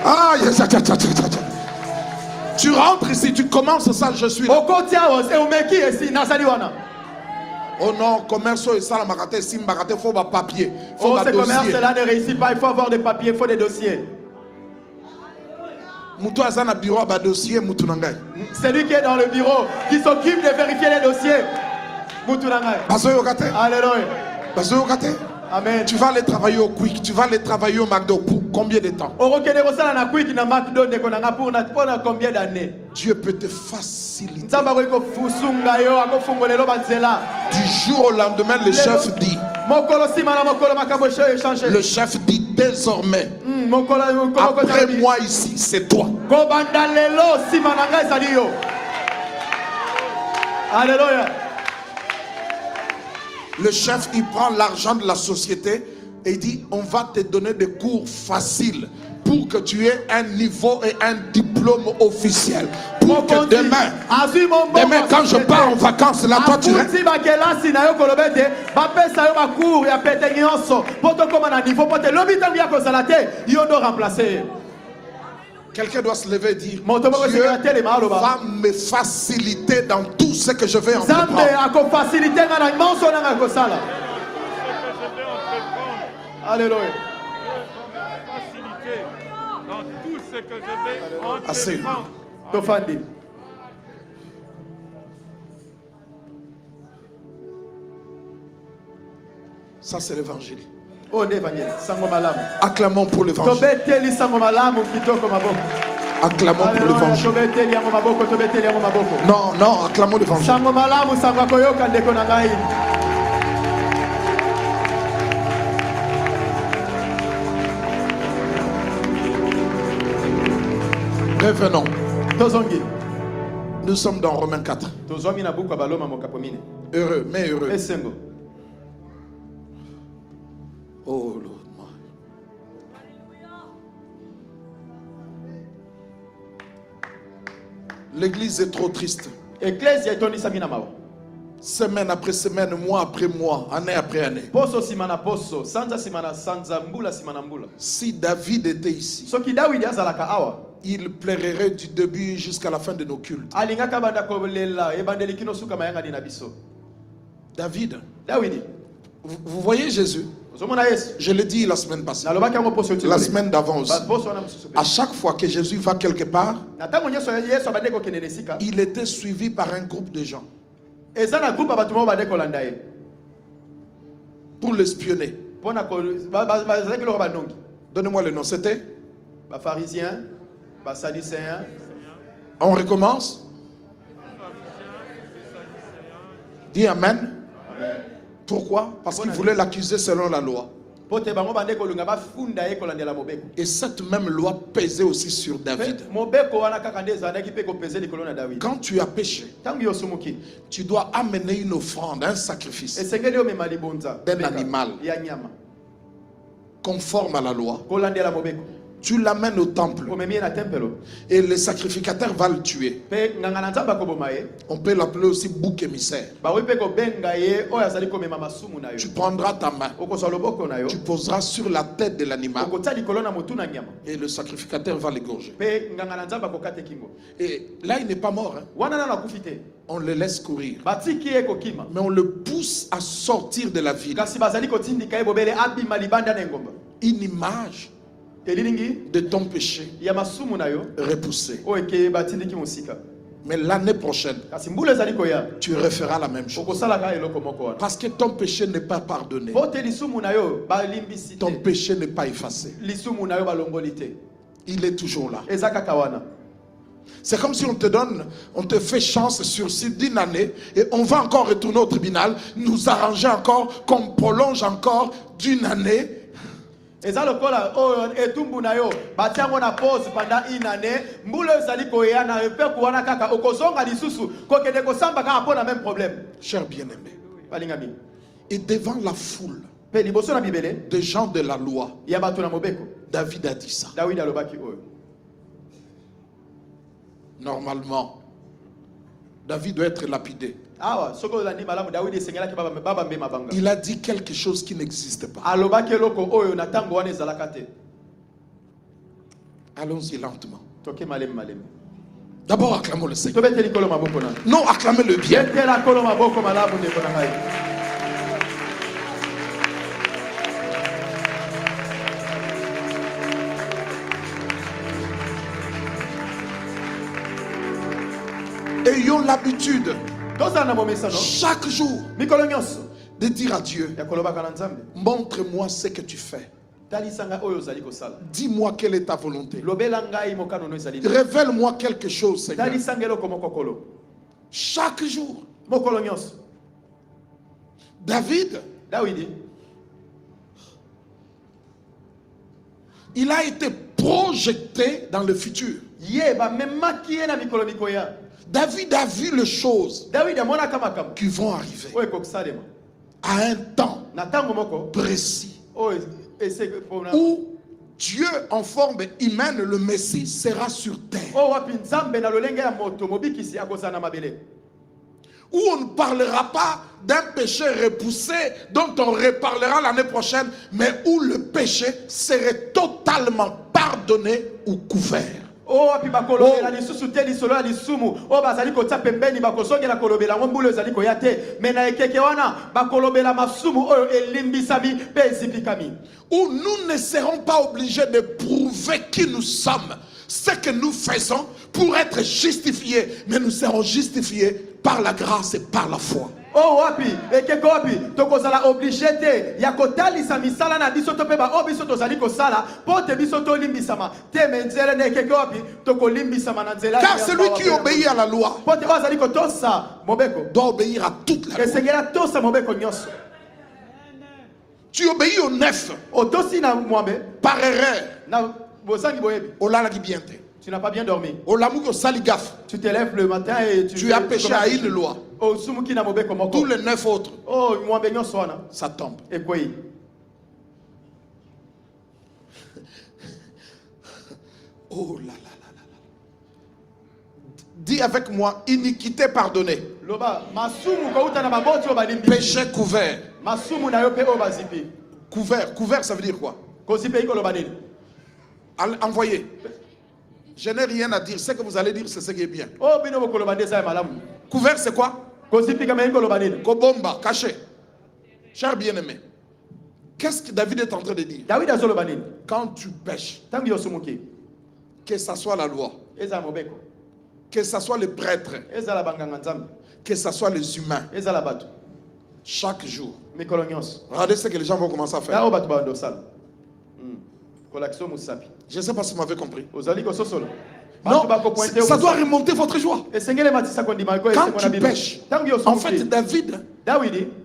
Ah yes. Tu rentres ici, tu commences ça, je suis là. Oh non, commerce et ça la makate simbakate faut ba papier. Oh, ce commerce là ne réussit pas, il faut avoir des papiers, il faut des dossiers. C'est lui qui est dans le bureau, qui s'occupe de vérifier les dossiers. Alléluia. Amen. Tu vas aller travailler au Quick, tu vas aller travailler au McDo pour combien de temps? Combien d'années? Dieu peut te faciliter. Du jour au lendemain, le chef dit. Le chef dit désormais. Après moi ici, c'est toi. Alléluia. Le chef, il prend l'argent de la société et il dit, on va te donner des cours faciles pour que tu aies un niveau et un diplôme officiel. Pour que demain, quand je pars en vacances, là, toi tu restes. Quelqu'un doit se lever et dire, Dieu va me faciliter dans tout ce que je vais entreprendre. Alléluia. Dans tout ce que je vais Assez. entreprendre. Ça c'est l'évangile. Acclamons pour l'évangile. Acclamons pour l'évangile. Non, non, acclamons l'évangile. Revenons. Nous sommes dans Romains 4. Heureux, mais heureux. Oh Lord. L'église est trop triste. Semaine après semaine, mois après mois, année après année. Si David était ici, il plairait du début jusqu'à la fin de nos cultes. David, vous voyez Jésus? Je l'ai dit la semaine passée. La semaine d'avant aussi. À chaque fois que Jésus va quelque part, il était suivi par un groupe de gens pour l'espionner. Donnez-moi le nom. C'était pharisiens, sadducéens. On recommence. Dis Amen. Pourquoi? Parce qu'il voulait l'accuser selon la loi. Et cette même loi pesait aussi sur David. Quand tu as péché, tu dois amener une offrande, un sacrifice d'un animal conforme à la loi. Tu l'amènes au temple et les sacrificateurs vont le tuer. On peut l'appeler aussi bouc émissaire. Tu prendras ta main, tu poseras sur la tête de l'animal et le sacrificateur va l'égorger. Et là il n'est pas mort, hein. On le laisse courir, mais on le pousse à sortir de la ville. Une image de ton péché repoussé. Mais l'année prochaine, tu referas la même chose. Parce que ton péché n'est pas pardonné. Ton péché n'est pas effacé. Il est toujours là. C'est comme si on te fait chance sur site d'une année et on va encore retourner au tribunal, nous arranger encore, qu'on prolonge encore d'une année. Et ça le cola etumbu na yo batiango na pause pendant une année mbule ezali koya na repère kuana kaka okozonga lisusu kokende kosamba kaka pona même problème. Cher bien-aimé, balingami, et devant la foule pe liboso na bibele des gens de la loi, ya bato na mobeko, David a dit ça. David alobaki oyo. Normalement, David doit être lapidé. Il a dit quelque chose qui n'existe pas. Allons-y lentement. D'abord acclamons le Seigneur. Non, acclamez-le bien. Ayons l'habitude chaque jour de dire à Dieu, montre-moi ce que tu fais. Dis-moi quelle est ta volonté. Révèle-moi quelque chose, Seigneur. Chaque jour. David, il a été projeté dans le futur. David a vu les choses qui vont arriver à un temps précis où Dieu en forme humaine, le Messie, sera sur terre. Où on ne parlera pas d'un péché repoussé dont on reparlera l'année prochaine, mais où le péché serait totalement pardonné ou couvert. Où nous ne serons pas obligés de prouver qui nous sommes, ce que nous faisons pour être justifiés, mais nous serons justifiés par la grâce et par la foi. Oh wapi ekeko wapi tokozala obligé te ya kotalisa misala na biso to pe ba obiso tozali kosala pote biso to limbisama te menzele na ekeko wapi tokolimbisama na nzela. Car celui qui obéit à la loi pote bazali kotosa mobeko doit obéir à toute la loi. Esengela tosa mobeko nyonso. Tu obéis au neuf otosi na mwambe par erreur na bosangi boyebi olala ki bien te. Tu n'as pas bien dormi. Tu te lèves le matin et tu as péché à une loi. Tous les 9 autres, ça tombe. Oh là là là là. Dis avec moi, iniquité pardonnée. Péché couvert. Couvert, ça veut dire quoi? Envoyez. Je n'ai rien à dire. Ce que vous allez dire, c'est ce qui est bien. Couvert, c'est quoi? Kobomba, caché. Cher bien-aimé, Qu'est-ce que David est en train de dire? David azoloba nini? Quand tu pêches, Tangu yosumuki. que ce soit la loi, Eza mobeko. que ce soit les prêtres, Eza la banganga nzambe. que ce soit les humains, Eza la batu. chaque jour, Mikolo nyonso. regardez ce que les gens vont commencer à faire. Ya obatu ba ndosala. Kolakso musapi. Je ne sais pas si vous m'avez compris. Ozali ko sosolo. Non, ça doit remonter votre joie. Quand tu pêches, en fait, David,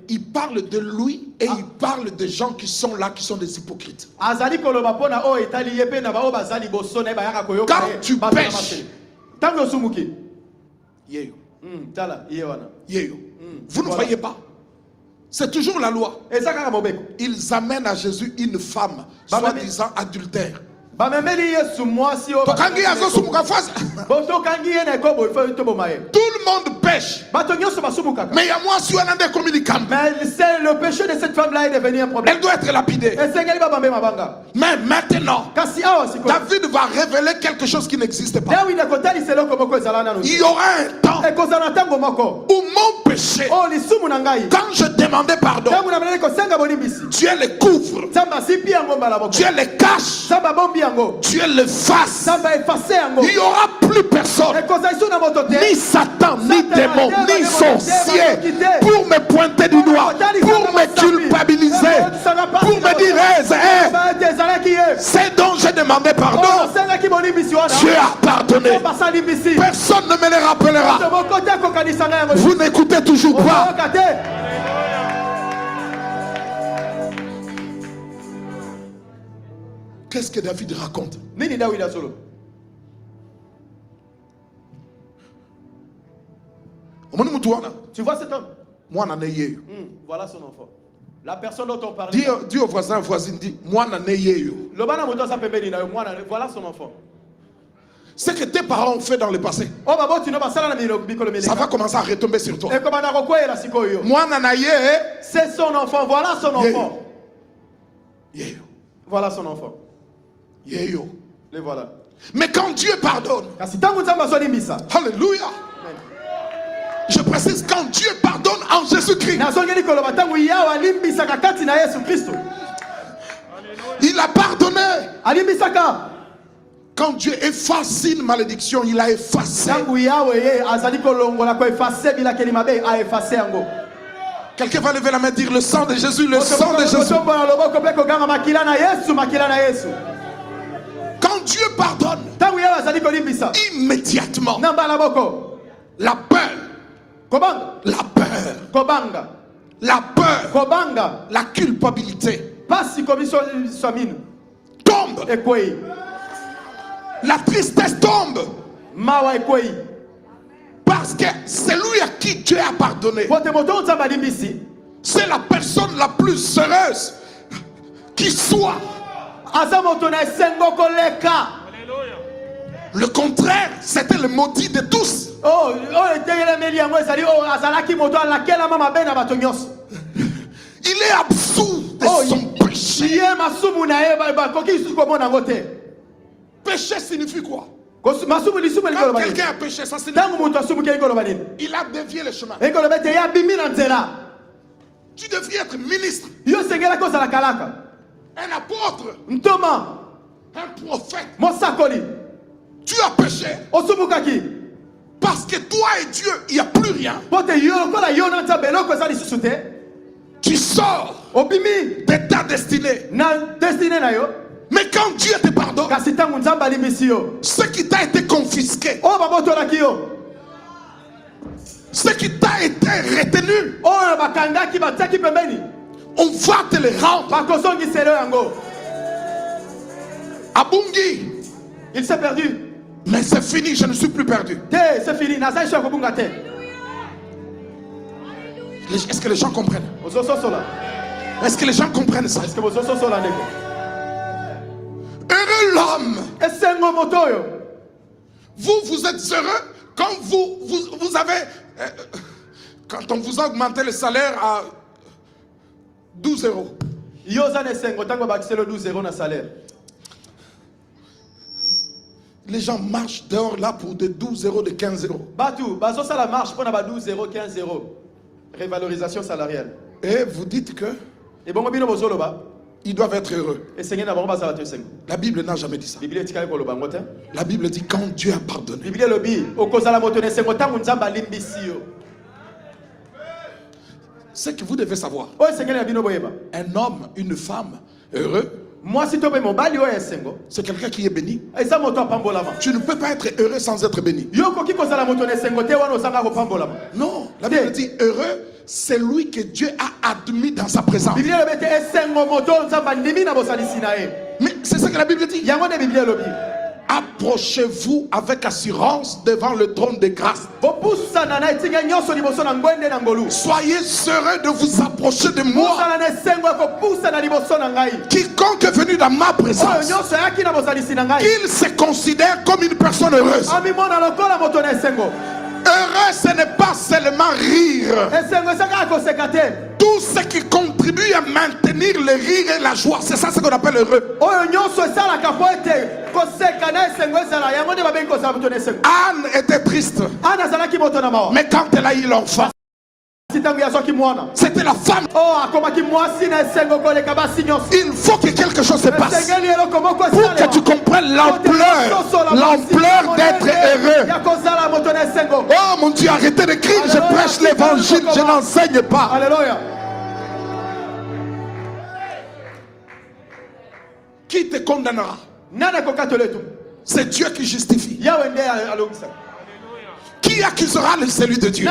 il parle de lui et il parle des gens qui sont là, qui sont des hypocrites. Quand tu pêches, vous ne voyez pas. C'est toujours la loi. Ils amènent à Jésus une femme, soi-disant adultère. Tout le monde pêche. Mais il y a moi sur un des communicants. Le péché de cette femme-là est devenu un problème. Elle doit être lapidée. Mais maintenant, David va révéler quelque chose qui n'existe pas. Il y aura un temps où mon péché, quand je demandais pardon, Dieu le couvre, Dieu le cache, Dieu l'efface. Il n'y aura plus personne, ni Satan, ni démon, ni sorcier, pour me pointer du doigt, pour me culpabiliser, pour me dire c'est dont j'ai demandé pardon. Dieu a pardonné. Personne ne me le rappellera. Vous n'écoutez toujours pas. Qu'est-ce que David raconte? Tu vois cet homme? Voilà son enfant. La personne dont on parle. Dis au voisin, voisine, dis, moi voilà son enfant. Ce que tes parents ont fait dans le passé, ça va commencer à retomber sur toi. Moi c'est son enfant, voilà son enfant. Voilà son enfant. Les voilà. Mais quand Dieu pardonne, alléluia. Je précise, quand Dieu pardonne en Jésus-Christ, il a pardonné. Quand Dieu efface une malédiction, il a effacé. Quelqu'un va lever la main et dire le sang de Jésus, le sang de Jésus. Quand Dieu pardonne, immédiatement, la peur, la culpabilité tombe. La tristesse tombe. Parce que c'est lui à qui Dieu a pardonné. C'est la personne la plus heureuse qui soit. Le contraire, c'était le maudit de tous. Il est absous de son péché. Péché signifie quoi? Quand quelqu'un a péché, ça signifie il a dévié le chemin. Tu devrais être ministre, un apôtre, un prophète. Tu as péché parce que toi et Dieu, il n'y a plus rien. Tu sors de ta destinée. Mais quand Dieu te pardonne, ce qui t'a été confisqué, ce qui t'a été retenu, on va te le rendre. Abungi, il s'est perdu. Mais c'est fini, je ne suis plus perdu. C'est fini. Est-ce que les gens comprennent? Est-ce que les gens comprennent ça? Heureux l'homme. Vous êtes heureux quand vous avez quand on vous a augmenté le salaire à 12 euros. Les gens marchent dehors là pour de 12 euros, de 15 euros. Ça la marche pour 12 euros, 15 euros. Révalorisation salariale. Et vous dites que ils doivent être heureux. La Bible n'a jamais dit ça. La Bible dit quand Dieu a pardonné. Ce que vous devez savoir. Un homme, une femme heureux, c'est quelqu'un qui est béni. Tu ne peux pas être heureux sans être béni. Non, la Bible dit heureux, c'est lui que Dieu a admis dans sa présence. Mais c'est ce que la Bible dit. Approchez-vous avec assurance devant le trône de grâce. Soyez heureux de vous approcher de moi. Quiconque est venu dans ma présence, qu'il se considère comme une personne heureuse. Heureux, ce n'est pas seulement rire. Tout ce qui contribue à maintenir le rire et la joie, c'est ça ce qu'on appelle heureux. Anne était triste. Mais quand elle a eu l'enfant, c'était la femme. Il faut que quelque chose se passe pour que tu comprennes l'ampleur d'être heureux. Oh mon Dieu, arrêtez de crier, je prêche l'évangile, je n'enseigne pas. Alléluia. Qui te condamnera? C'est Dieu qui justifie. Qui accusera celui de Dieu?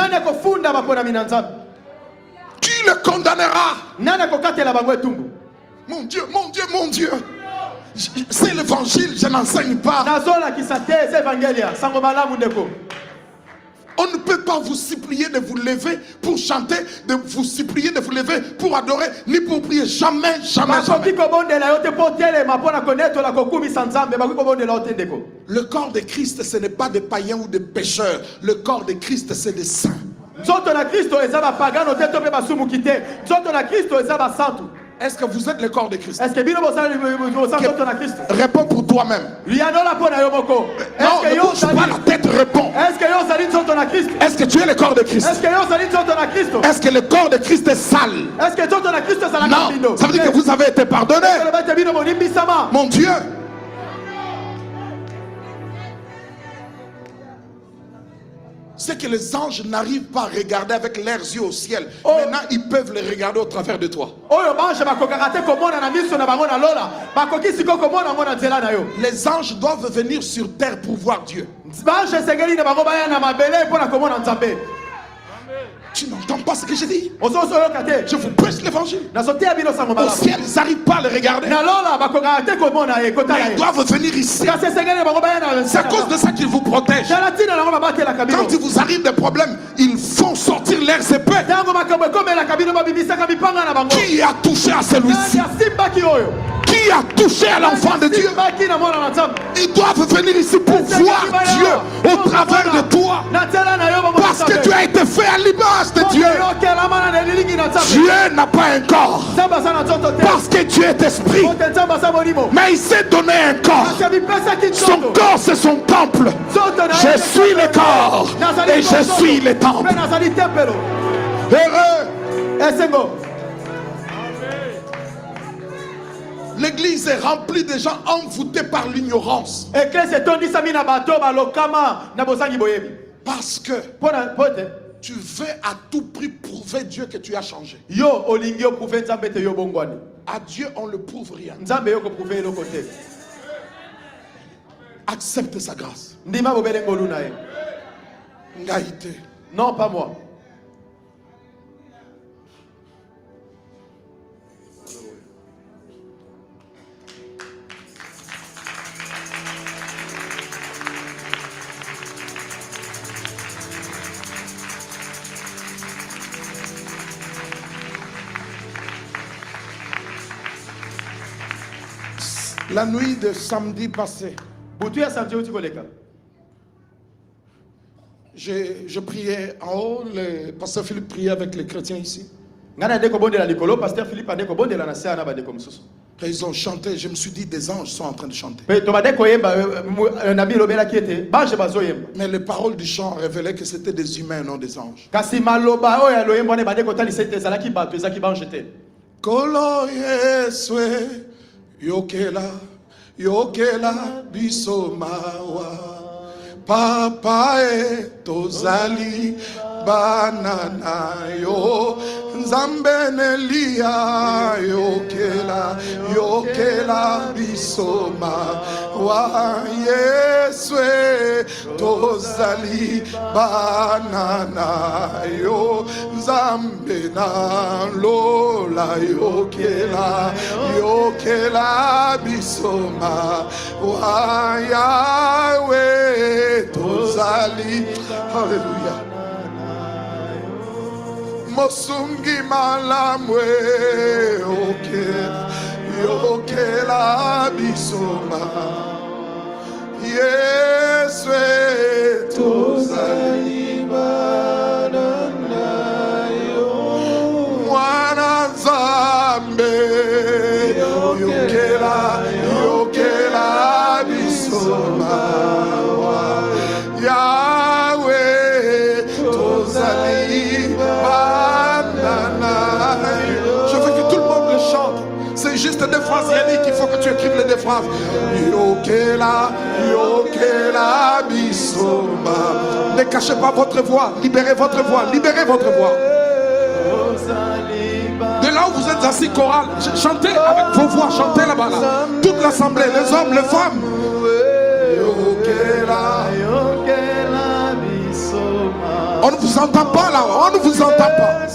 Qui le condamnera? Mon Dieu, mon Dieu, mon Dieu. C'est l'évangile, je n'enseigne pas. On ne peut pas vous supplier de vous lever pour chanter, de vous supplier de vous lever pour adorer, ni pour prier. Jamais, jamais, jamais. Le corps de Christ, ce n'est pas des païens ou des pécheurs. Le corps de Christ, c'est des saints. Est-ce que vous êtes le corps de Christ? Réponds pour toi-même. Non, ne bouge pas la tête, réponds. Est-ce que tu es le corps de Christ? Est-ce que le corps de Christ est sale? Non, ça veut dire que vous avez été pardonné. Mon Dieu. C'est que les anges n'arrivent pas à regarder avec leurs yeux au ciel. Maintenant, ils peuvent les regarder au travers de toi. Les anges doivent venir sur terre pour voir Dieu. Tu n'entends pas ce que je dis? Je vous prêche l'évangile. Au ciel, ils n'arrivent pas à le regarder. Ils doivent venir ici. C'est à cause de ça qu'ils vous protègent. Quand il vous arrive des problèmes, ils font sortir leurs épées. Qui a touché à celui-ci? Qui a touché à l'enfant de Dieu? Ils doivent venir ici pour voir Dieu au travers de toi. Parce que tu as été fait à l'image de Dieu. Dieu n'a pas un corps. Parce que Dieu est esprit. Mais il s'est donné un corps. Son corps, c'est son temple. Je suis le corps et je suis le temple. Heureux. L'église est remplie de gens envoûtés par l'ignorance. Parce que tu veux à tout prix prouver Dieu que tu as changé. À Dieu, on ne le prouve rien. Accepte sa grâce. Non, pas moi. La nuit de samedi passé, je priais en haut, le pasteur Philippe priait avec les chrétiens ici. Ils ont chanté, je me suis dit des anges sont en train de chanter. Mais les paroles du chant révélaient que c'était des humains, non des anges. Kolo Yeswe Yokela bisomawa Papa tozali banana yo Nzambenelia yokela bisoma wa Yeswe tozali banana yo Nzambena lola yokela bisoma wa Yahweh tozali. Hallelujah. Mosungi malamwe yokela bisoma Yeswe tozali bananayo Mwana Nzambe yokela bisoma Yahweh tozali. Je veux que tout le monde le chante. C'est juste des phrases, Yannick, il faut que tu écrives les deux phrases. Yokela bisoma. Ne cachez pas votre voix, libérez votre voix, libérez votre voix. De là où vous êtes assis, chorale, chantez avec vos voix, chantez là-bas. Là. Toute l'assemblée, les hommes, les femmes. On ne vous entend pas là, on ne vous entend pas.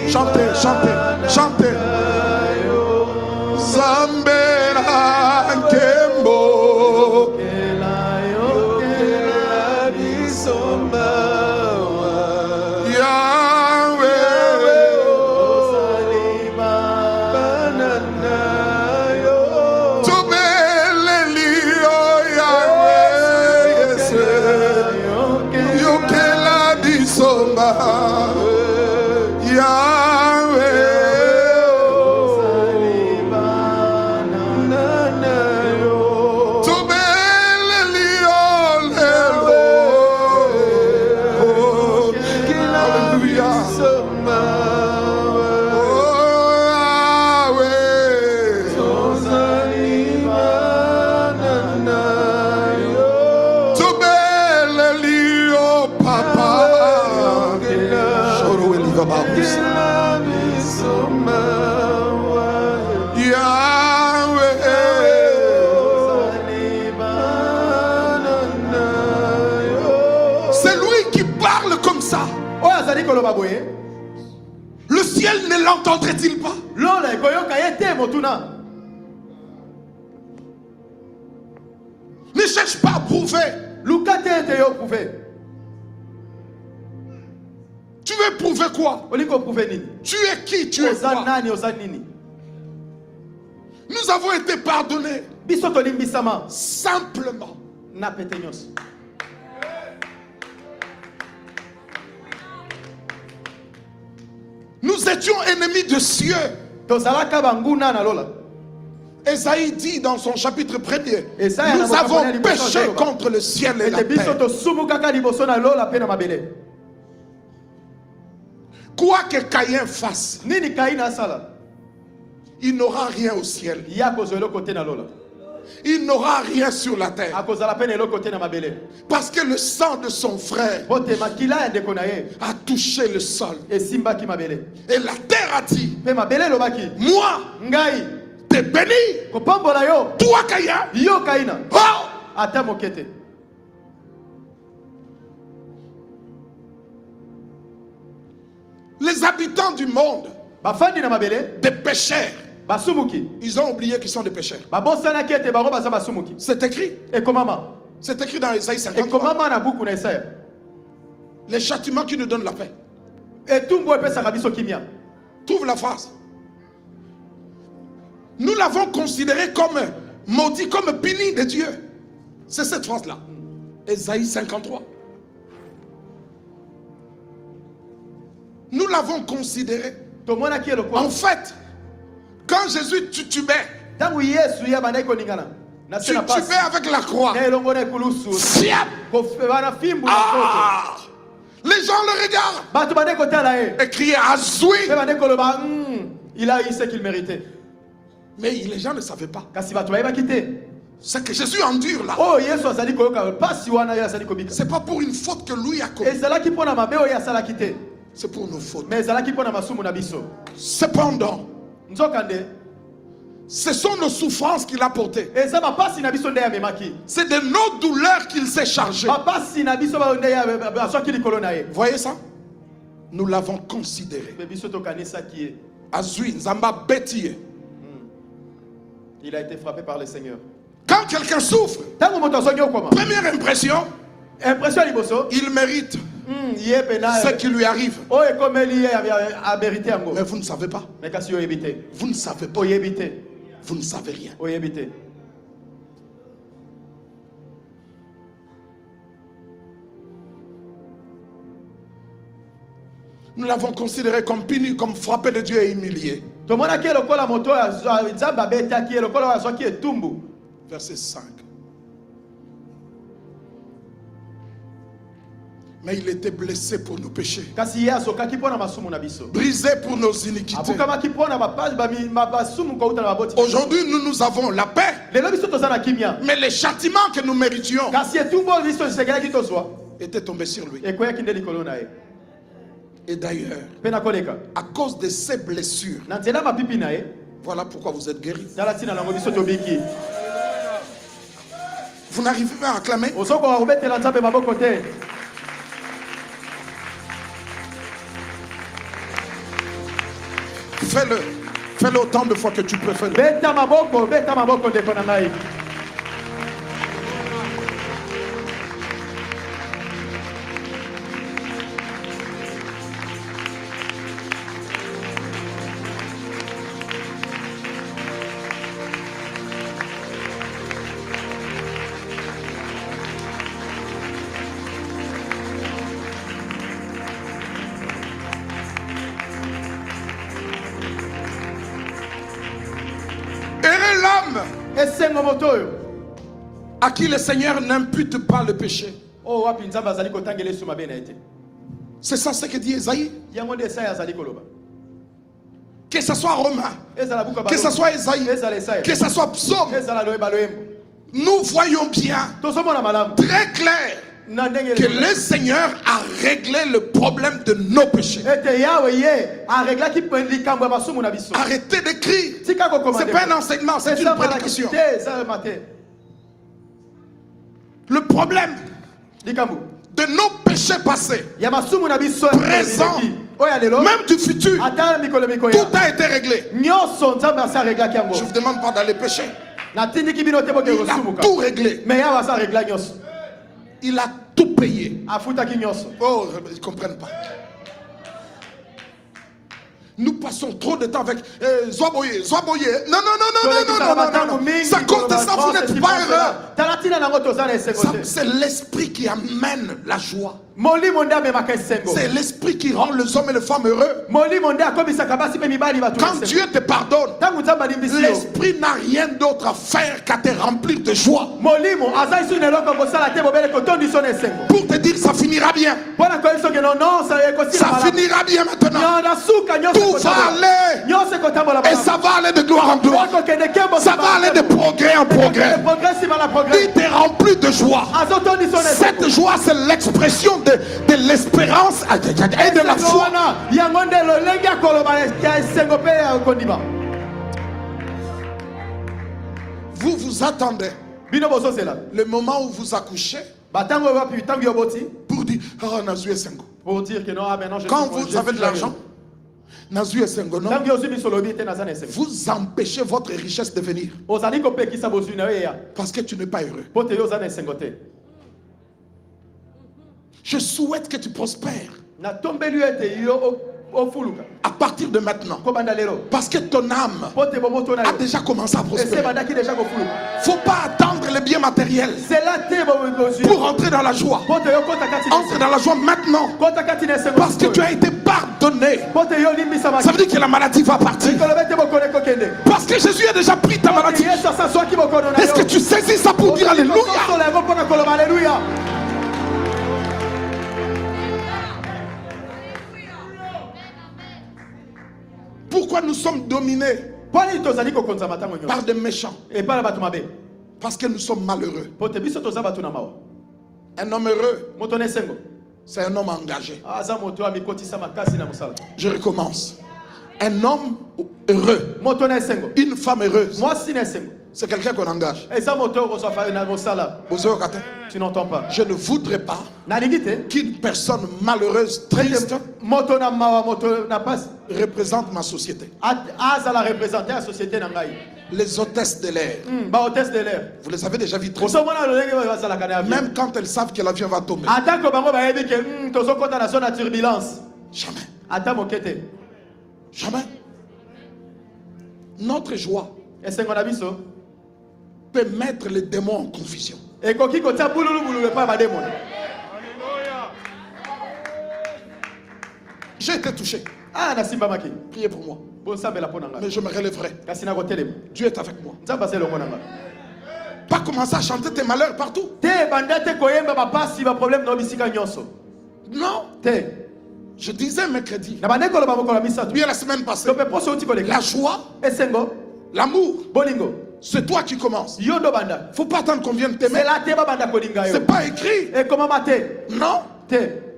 Chantez, chantez, chantez. Zambera Kembo. Le ciel ne l'entendrait-il pas? Ne cherche pas à prouver. Tu veux prouver quoi? Tu es qui? Tu es quoi? Nous avons été pardonnés simplement. Nous étions ennemis de cieux. Esaïe dit dans son chapitre 1er, nous avons péché contre le ciel et la terre. Quoi que Caïn fasse, il n'aura rien au ciel. Il n'aura rien sur la terre. Parce que le sang de son frère a touché le sol. Et la terre a dit, moi, t'es béni. Toi, Caïn. Oh! Les habitants du monde, des pécheurs, ils ont oublié qu'ils sont des pécheurs. C'est écrit. C'est écrit dans Esaïe 53. Les châtiments qui nous donnent la paix. Trouve la phrase. Nous l'avons considéré comme maudit, comme puni de Dieu. C'est cette phrase-là. Esaïe 53. Nous l'avons considéré. En fait, quand Jésus titubait, titubait avec la croix. Fiable. Ah! Les gens le regardent et crient Azoui. Il a eu ce qu'il méritait. Mais les gens ne savaient pas. C'est que Jésus endure là. C'est pas pour une faute que lui a commis. C'est pour nos fautes. Cependant, ce sont nos souffrances qu'il a portées. C'est de nos douleurs qu'il s'est chargé. Voyez ça? Nous l'avons considéré. Azui, Nzamba Bétié. Il a été frappé par le Seigneur. Quand quelqu'un souffre, première impression, il mérite ce qui lui arrive. Mais vous ne savez pas. Vous ne savez pas. Vous ne savez rien. Nous l'avons considéré comme puni, comme frappé de Dieu et humilié. Verset 5. Mais il était blessé pour nos péchés, brisé pour nos iniquités. Aujourd'hui, nous avons la paix, mais les châtiments que nous méritions étaient tombés sur lui. Et d'ailleurs, à cause de ces blessures, voilà pourquoi vous êtes guéris. Vous n'arrivez pas à acclamer. Fais-le. Fais-le autant de fois que tu peux faire. À qui le Seigneur n'impute pas le péché. C'est ça ce que dit Esaïe. Que ce soit Romain, que ce soit Esaïe, que ce soit Psaume, nous voyons bien, très clair, que le Seigneur a réglé le problème de nos péchés. Arrêtez d'écrire. Ce n'est pas un enseignement, c'est une prédication. Le problème de nos péchés passés, présents, même du futur, tout a été réglé. Je ne vous demande pas d'aller pécher. Il a tout réglé. Il a tout payé. Oh, ils ne comprennent pas. Nous passons trop de temps avec Zoaboye. Non. Ça cause de ça, vous n'êtes pas heureux. C'est l'esprit qui amène la joie. C'est l'esprit qui rend les hommes et les femmes heureux. Quand Dieu te pardonne, l'esprit n'a rien d'autre à faire qu'à te remplir de joie. Pour te dire ça finira bien. Ça finira bien maintenant. Tout va aller. Et ça va aller de gloire en gloire. Ça va aller de progrès en progrès. Il t'est rempli de joie. Cette joie, c'est l'expression de l'espérance et de la foi. Vous vous attendez le moment où vous accouchez pour dire oh, Nazui Sengo. Quand vous avez de l'argent, Nazui Sengo, non, vous empêchez votre richesse de venir parce que tu n'es pas heureux. Je souhaite que tu prospères. À partir de maintenant, parce que ton âme a déjà commencé à prospérer. Il ne faut pas attendre les biens matériels pour entrer dans la joie. Entre dans la joie maintenant, parce que tu as été pardonné. Ça veut dire que la maladie va partir. Parce que Jésus a déjà pris ta maladie. Est-ce que tu saisis ça pour dire Alléluia? Pourquoi nous sommes dominés par des méchants? Parce que nous sommes malheureux. Un homme heureux, c'est un homme engagé. Je recommence. Un homme heureux, une femme heureuse, c'est quelqu'un qu'on engage. Tu n'entends pas. Je ne voudrais pas qu'une personne malheureuse, triste, représente ma société. Les hôtesses de l'air. Vous les avez déjà vues tristes. Même quand elles savent que l'avion va tomber. Jamais. Jamais. Notre joie peut mettre les démons en confusion. J'ai été touché. Priez pour moi. Mais je me relèverai. Dieu est avec moi. Pas commencer à chanter tes malheurs partout. Non. Je disais mercredi, bien la semaine passée, la joie, l'amour, c'est toi qui commences. Il ne faut pas attendre qu'on vienne t'aimer. C'est pas écrit. Non.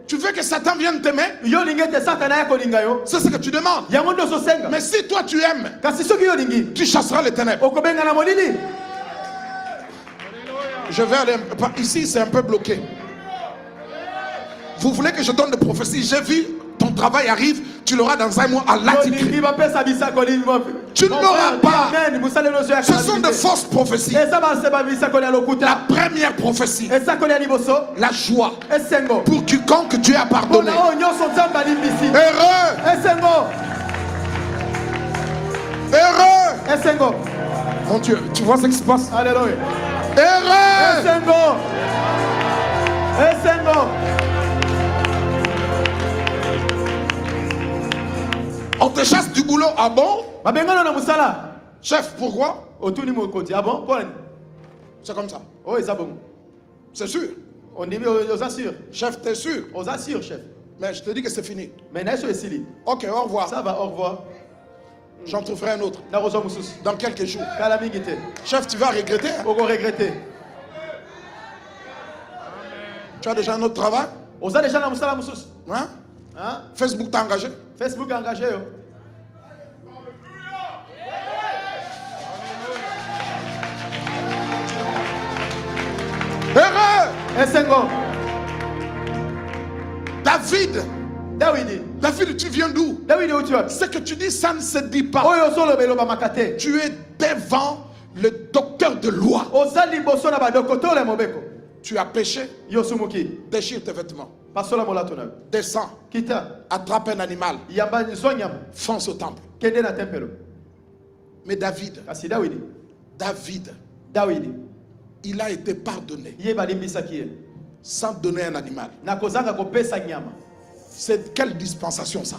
Tu veux que Satan vienne t'aimer? C'est ce que tu demandes. Mais si toi tu aimes, tu chasseras les ténèbres. Je vais aller ici, c'est un peu bloqué. Vous voulez que je donne des prophéties? J'ai vu ton travail arrive, tu l'auras dans un mois à l'Antichrist. Tu ne l'auras pas. Ce sont de fausses prophéties. La première prophétie, la joie pour quiconque Dieu a pardonné. Heureux. Heureux. Mon Dieu, tu vois ce qui se passe? Alléluia. Heureux. On te chasse du boulot, ah bon? Chef, pourquoi? C'est comme ça. C'est sûr. Chef, t'es sûr? Chef. Mais je te dis que c'est fini. Ok, au revoir. Ça va, au revoir. J'en trouverai un autre. Dans quelques jours. Chef, tu vas regretter? Tu as déjà un autre travail? Hein? Facebook t'a engagé? Heureux. David, tu viens d'où? Ce que tu dis, ça ne se dit pas. Tu es devant le docteur de loi. Tu as péché. Déchire tes vêtements. Descends. Attrape un animal. Fonce au temple. Mais David, il a été pardonné sans donner un animal. C'est quelle dispensation ça?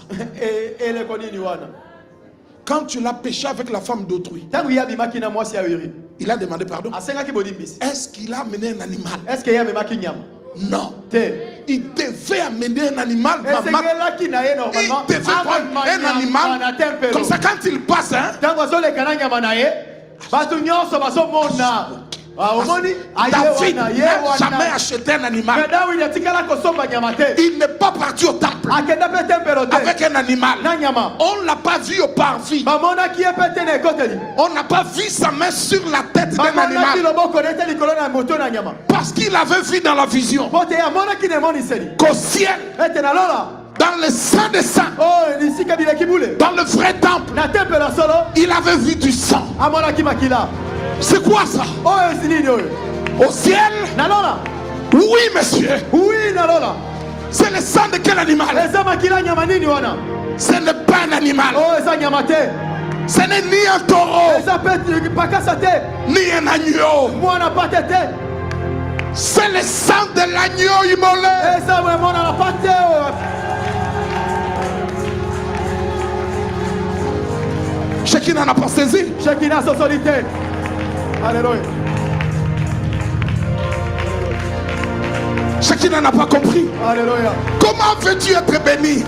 Quand tu l'as péché avec la femme d'autrui, il a demandé pardon. Est-ce qu'il a amené un animal? Non. Il devait amener un animal. Il devait prendre un animal. Comme ça, quand il passe, David n'a jamais acheté un animal. Il n'est pas parti au temple avec un animal. On ne l'a pas vu au parvis. On n'a pas vu sa main sur la tête d'un animal. Parce qu'il avait vu dans la vision qu'au ciel, dans le Saint des Saints, dans le vrai temple, il avait vu du sang. C'est quoi ça? Au ciel? Oui, monsieur. C'est le sang de quel animal? Ce n'est pas un animal. Oh, eza nyama te. Ce n'est ni un taureau, Eza pe pakasa te. ni un agneau. Mwana pate te. C'est le sang de l'agneau immolé. Eza mwana na pate. Chacun n'a pas saisi. Chacun sa solité. Alléluia. Chacun n'a pas compris. Alléluia. Comment veux-tu être béni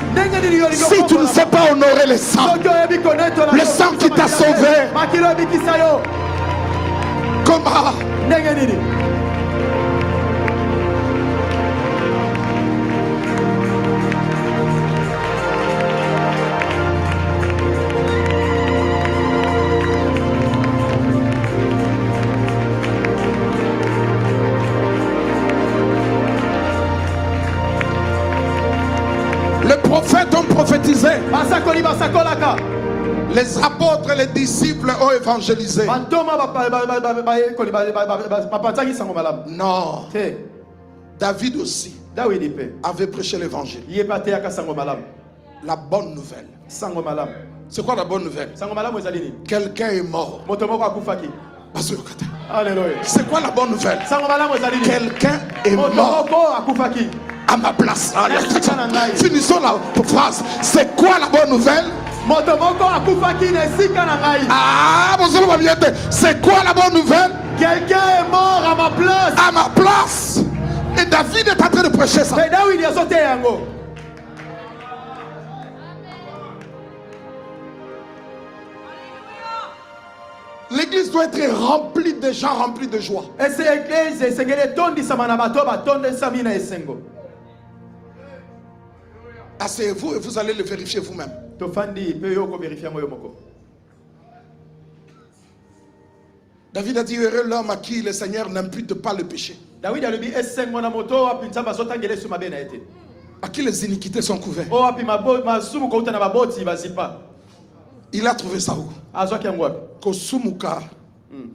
si tu ne sais pas honorer le sang? Le sang qui t'a sauvé. Comment? Les prophètes ont prophétisé. Les apôtres et les disciples ont évangélisé. Non. David aussi avait prêché l'évangile. La bonne nouvelle. C'est quoi la bonne nouvelle? Quelqu'un est mort. C'est quoi la bonne nouvelle? Quelqu'un est mort à ma place. Finissons la phrase. C'est quoi la bonne nouvelle? Ah, c'est quoi la bonne nouvelle? Quelqu'un est mort à ma place. À ma place. Et David est en train de prêcher ça. L'église doit être remplie de gens remplis de joie. Asseyez-vous et vous allez le vérifier vous-même. David a dit, heureux l'homme à qui le Seigneur n'impute pas le péché, à qui les iniquités sont couvertes. Il a trouvé ça où? Kosumuka.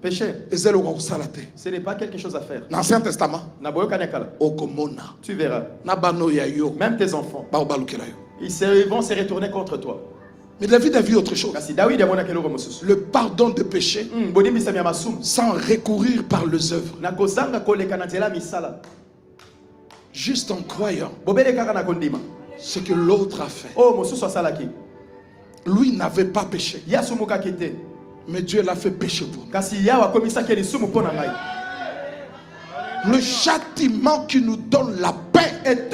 Péché, ce n'est pas quelque chose à faire. Dans l'Ancien Testament, tu verras. Même tes enfants, ils vont se retourner contre toi. Mais David a vu autre chose. Le pardon de péché sans recourir par les œuvres. Juste en croyant ce que l'autre a fait. Lui n'avait pas péché, mais Dieu l'a fait pécher pour nous. Le châtiment qui nous donne la paix est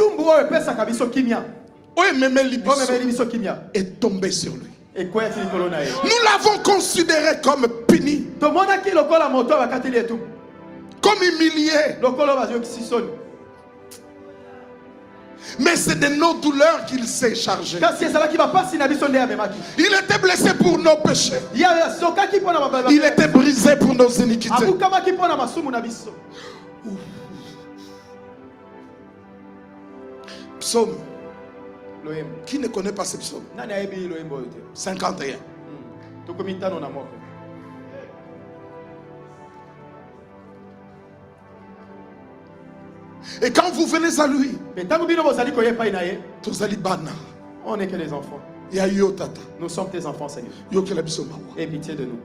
tombé sur lui. Nous l'avons considéré comme puni, comme humilié. Mais c'est de nos douleurs qu'il s'est chargé. Il était blessé pour nos péchés. Il était brisé pour nos iniquités. Psaume. Qui ne connaît pas ce psaume? 51. Et quand vous venez à lui, on n'est que des enfants. Nous sommes tes enfants, Seigneur. Aie pitié de nous.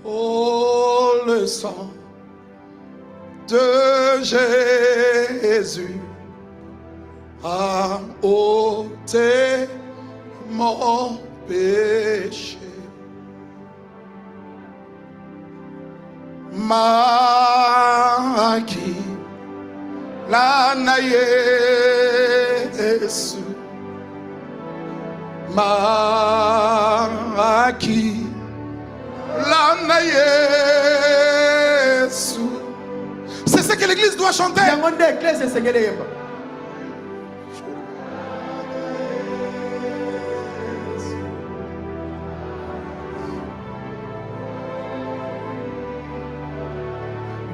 Oh, le sang de Jésus a ôté mon péché, Maki la na Yesu, Maki la na Yesu. C'est ce que l'église doit chanter.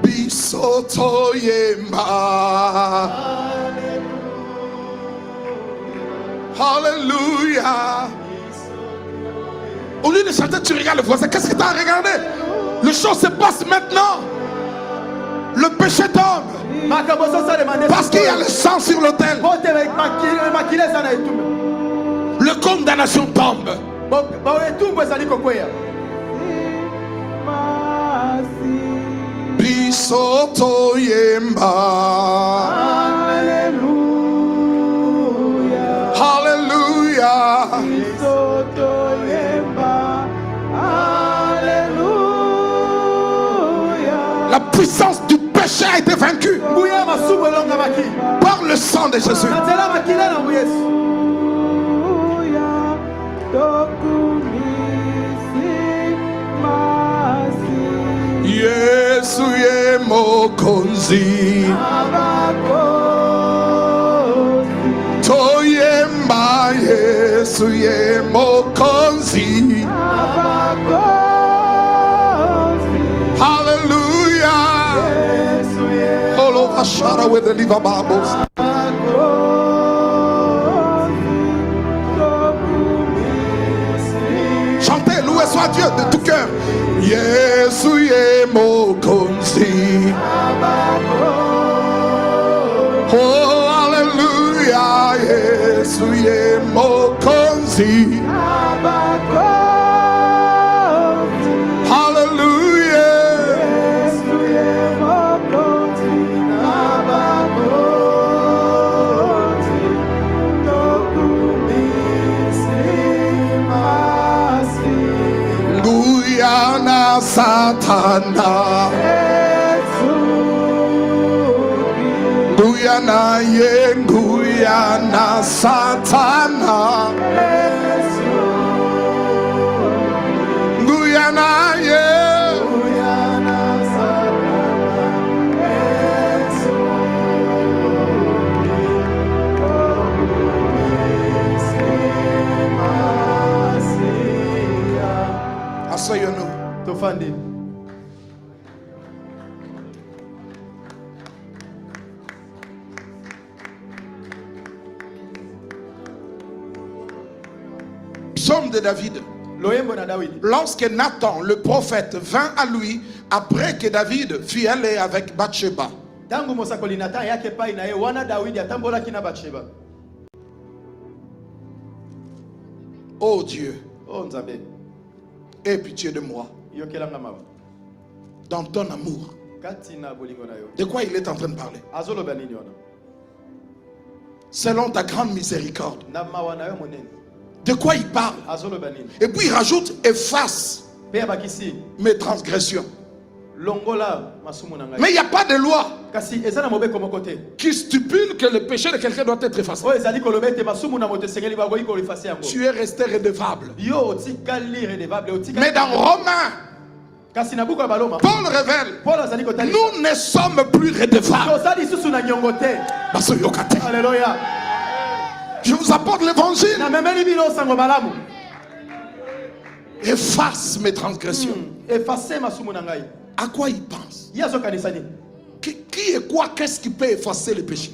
Bisoto yemba. Alléluia. Au lieu de chanter, tu regardes le voisin. Qu'est-ce que tu as regardé? Les choses se passent maintenant. Le péché tombe. Parce qu'il y a le sang sur l'autel. La condamnation tombe. Bisoto yemba. Hallelujah. La puissance du péché a été vaincue par le sang de Jésus. Yesu ye mokonzi toyemba Yesu ye mokonzi. Hallelujah. All over Shara with the liver bubbles. Chantez, louez soit Dieu de tout cœur. Yesu ye mokonzi. Oh hallelujah. Yesu ye mokonzi. Satana Guyana ye Guyana Satana Guyana ye asseyons-nous. Psaume de David. Lorsque Nathan le prophète vint à lui après que David fut allé avec Bathsheba. Oh Dieu, aie pitié de moi dans ton amour. De quoi il est en train de parler? Selon ta grande miséricorde. De quoi il parle? Et puis il rajoute, efface mes transgressions. Mais il n'y a pas de loi qui stipule que le péché de quelqu'un doit être effacé. Tu es resté redevable. Mais dans Romains, Paul révèle, nous ne sommes plus redevables. Alléluia. Je vous apporte l'évangile. Efface mes transgressions. À quoi il pense? Qui est quoi? Qu'est-ce qui peut effacer le péché?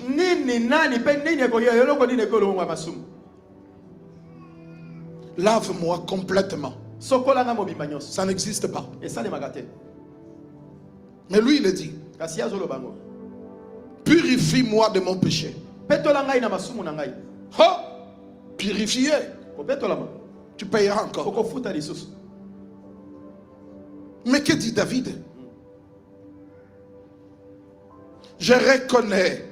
Lave-moi complètement. Ça n'existe pas. Mais lui il dit, purifie-moi de mon péché. Oh, purifié. Tu payeras encore. Mais que dit David? Je reconnais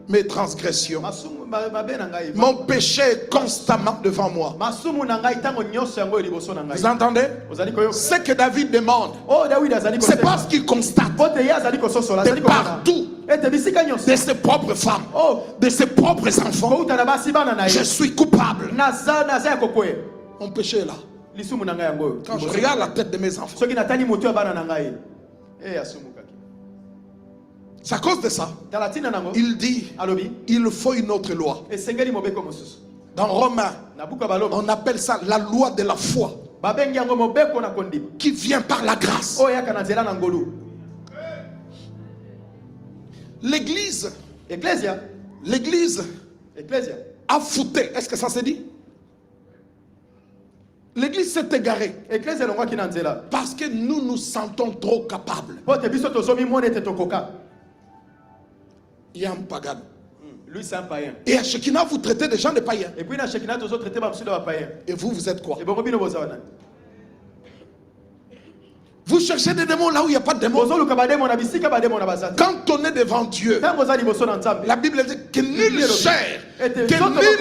mes transgressions. Mon péché est constamment devant moi. Vous entendez? Ce que David demande, c'est parce qu'il constate de partout, de ses propres femmes, de ses propres enfants, je suis coupable. Mon péché est là. Quand je regarde la tête de mes enfants, c'est à cause de ça. Il dit, il faut une autre loi. Dans Romains, on appelle ça la loi de la foi, qui vient par la grâce. L'église a fouté. Est-ce que ça se dit? L'église s'est égarée. Parce que nous nous sentons trop capables. Il y a un pagan. Lui, c'est un païen. Et à Shekinah, vous traitez des gens de païens. Et puis, à Shekinah, vous traitez des païens. Et vous êtes quoi? Et bon, vous cherchez des démons là où il n'y a pas de démons. Quand on est devant Dieu, la Bible dit que nulle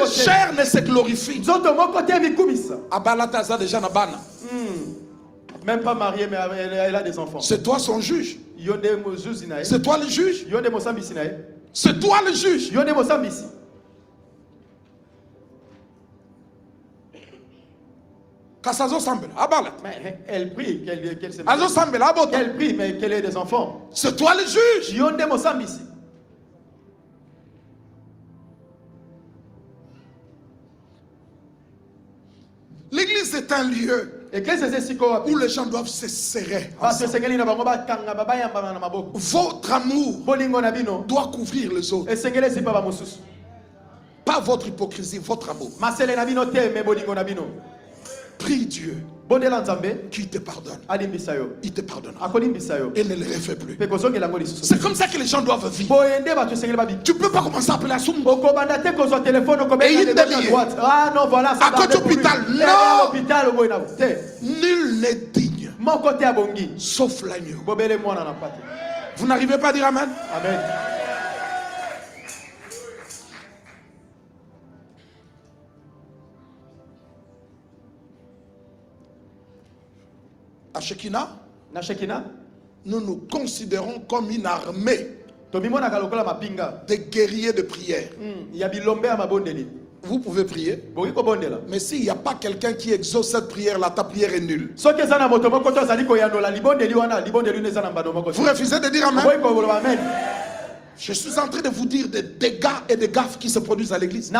chair ne se glorifie. Abalataza déjà nabana. Même pas mariée, mais elle a des enfants. C'est toi son juge. C'est toi le juge. C'est toi le juge. Elle prie qu'elle se marie. Elle prie, mais qu'elle ait des enfants. C'est toi le juge. L'église est un lieu où les gens doivent se serrer. Votre amour doit couvrir les autres. Pas votre hypocrisie, votre amour. Prie Dieu qui te pardonne. Il te pardonnera et ne le refait plus. C'est comme ça que les gens doivent vivre. Tu ne peux pas commencer à appeler à Sumbo et il te ah non, voilà, à côté d'hôpital. Non, nul n'est digne sauf l'agneau. Vous n'arrivez pas à dire Amen? Amen. À Shekinah, nous nous considérons comme une armée de guerriers de prière. Vous pouvez prier, mais s'il n'y a pas quelqu'un qui exauce cette prière-là, ta prière est nulle. Vous refusez de dire Amen? Je suis en train de vous dire des dégâts et des gaffes qui se produisent à l'église.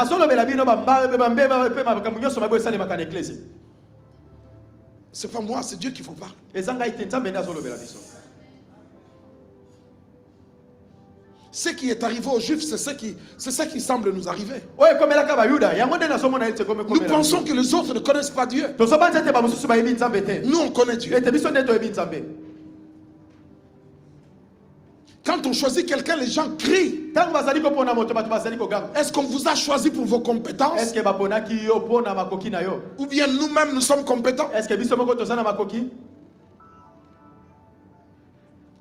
C'est pas moi, c'est Dieu qu'il faut parler. Ce qui est arrivé aux Juifs, c'est ça qui semble nous arriver. Nous pensons que les autres ne connaissent pas Dieu. Nous, on connaît Dieu. Quand on choisit quelqu'un, les gens crient. Est-ce qu'on vous a choisi pour vos compétences? Ou bien nous-mêmes, nous sommes compétents?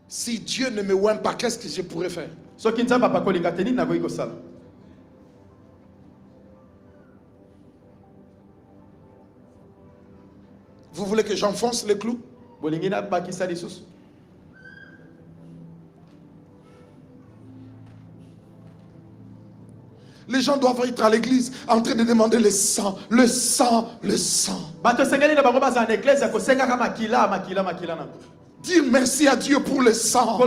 Si Dieu ne me ouin pas, qu'est-ce que je pourrais faire? Vous voulez que j'enfonce les clous? Les gens doivent être à l'église en train de demander le sang, le sang, le sang. Dire merci à Dieu pour le sang.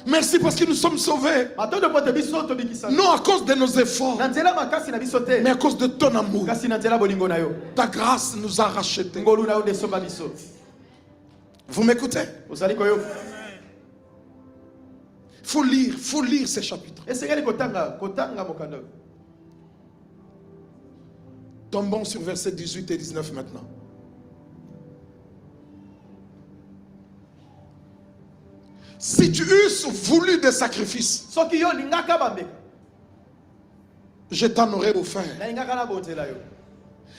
Merci parce que nous sommes sauvés. Non à cause de nos efforts, mais à cause de ton amour. Ta grâce nous a rachetés. Vous m'écoutez? Faut lire ces chapitres. Tombons sur versets 18 et 19 maintenant. Si tu eusses voulu des sacrifices, je t'en aurais offert.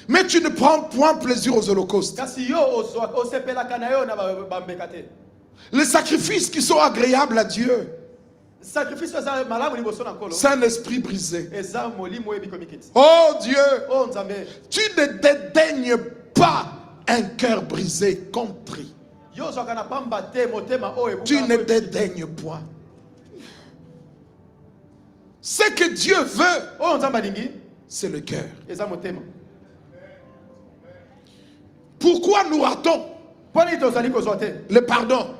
Mais tu ne prends point plaisir aux holocaustes. Les sacrifices qui sont agréables à Dieu, c'est un esprit brisé. Oh Dieu, tu ne dédaignes pas un cœur brisé, contrit. Tu ne dédaignes point. Ce que Dieu veut, c'est le cœur. Pourquoi nous ratons le pardon?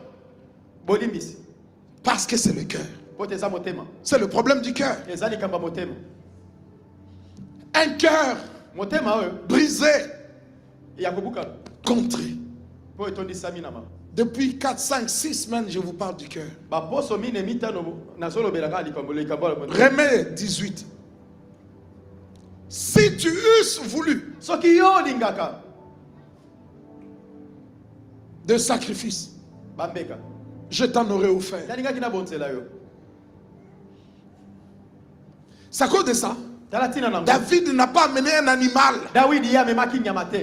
Parce que c'est le cœur. C'est le problème du cœur. Un cœur brisé, contrit. Depuis 4, 5, 6 semaines, je vous parle du cœur. Remets 18. Si tu eusses voulu soki yo lingaka de sacrifice, bambeka je t'en aurais offert. nalingaki na bonzela yo. C'est à cause de ça. Tala tina nango. David n'a pas amené un animal. Dawidi ya memaki nyama te.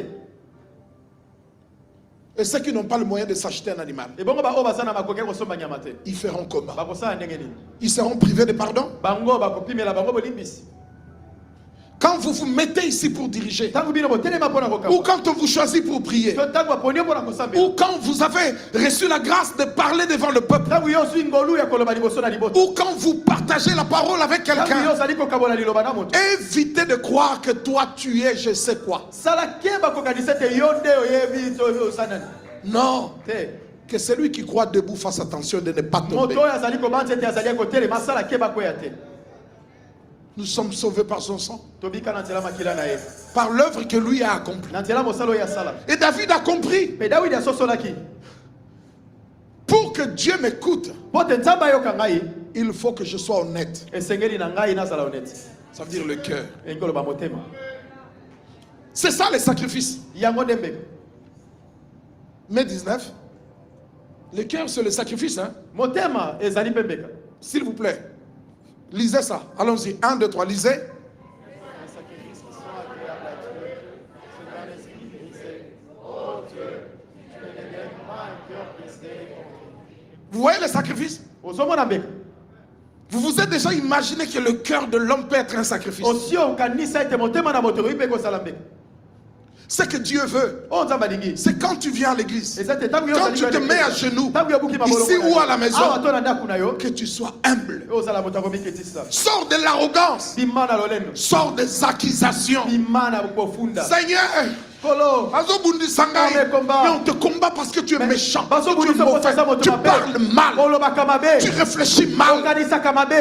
Et ceux qui n'ont pas le moyen de s'acheter un animal, Et bongo ba o basana makoke ko somba nyama te. ils feront comment? Ba ko sa ndenge nini? Ils seront privés de pardon. Bango ba ko pimela bango bolimbisi. Quand vous vous mettez ici pour diriger, Tangu bino botelema pona ko ou quand on vous choisit pour prier, to tangu aponio pona ko sambe. ou quand vous avez reçu la grâce de parler devant le peuple, Tangu yo swing ngolu ya koloba liboso na liboso. ou quand vous partagez la parole avec Tangu quelqu'un, yo sali ko kabola liloba na moto. évitez de croire que toi tu es je sais quoi. Sala keba ko kanisa te yo nde oyebi to sanani. Non, Te. que celui qui croit debout fasse attention de ne pas tomber. Moto ya sali ko banze te azali ko tele masala keba ko ya te. Nous sommes sauvés par son sang, Tobika na nzela makila na ye. par l'œuvre que lui a accomplie. Na nzela mosalo ya sala. Et David a compris, Pe Dawidi asosolaki. pour que Dieu m'écoute, Pote nzamba yo kangai il faut que je sois honnête. esengeli na ngai nazala honnête. Ça veut dire le cœur. Engolo ba motema. C'est ça les sacrifices. Yango dembe. Mai 19, le cœur c'est le sacrifice. Hein? Motema ezali pembeka. S'il vous plaît, lisez ça. Allons-y. 1, 2, 3, lisez. Vous voyez les sacrifices? Ozomona mbeka. Vous vous êtes déjà imaginé que le cœur de l'homme peut être un sacrifice? Osio kanisa ete motema na moto ipe ko sala mbeka. Ce que Dieu veut, O nzamba lingi. c'est quand tu viens à l'église, Ezate tangu yo quand sali. tu te mets à genoux, Tangu yo buki mabolo. ici ou à la maison, Awa to na ndaku na yo. que tu sois humble. O sala moto ko biketisa. Sors de l'arrogance, Bimana lolendo. sors des accusations. Bimana bofunda. Seigneur, Kolo. Azobundi Sangai, mais on te combat parce que tu es méchant, Baso tu es buliso mauvais, posa sa moto tu mabe. parles mal, Kolo bakamabe. tu réfléchis mal Kanisa kamabe.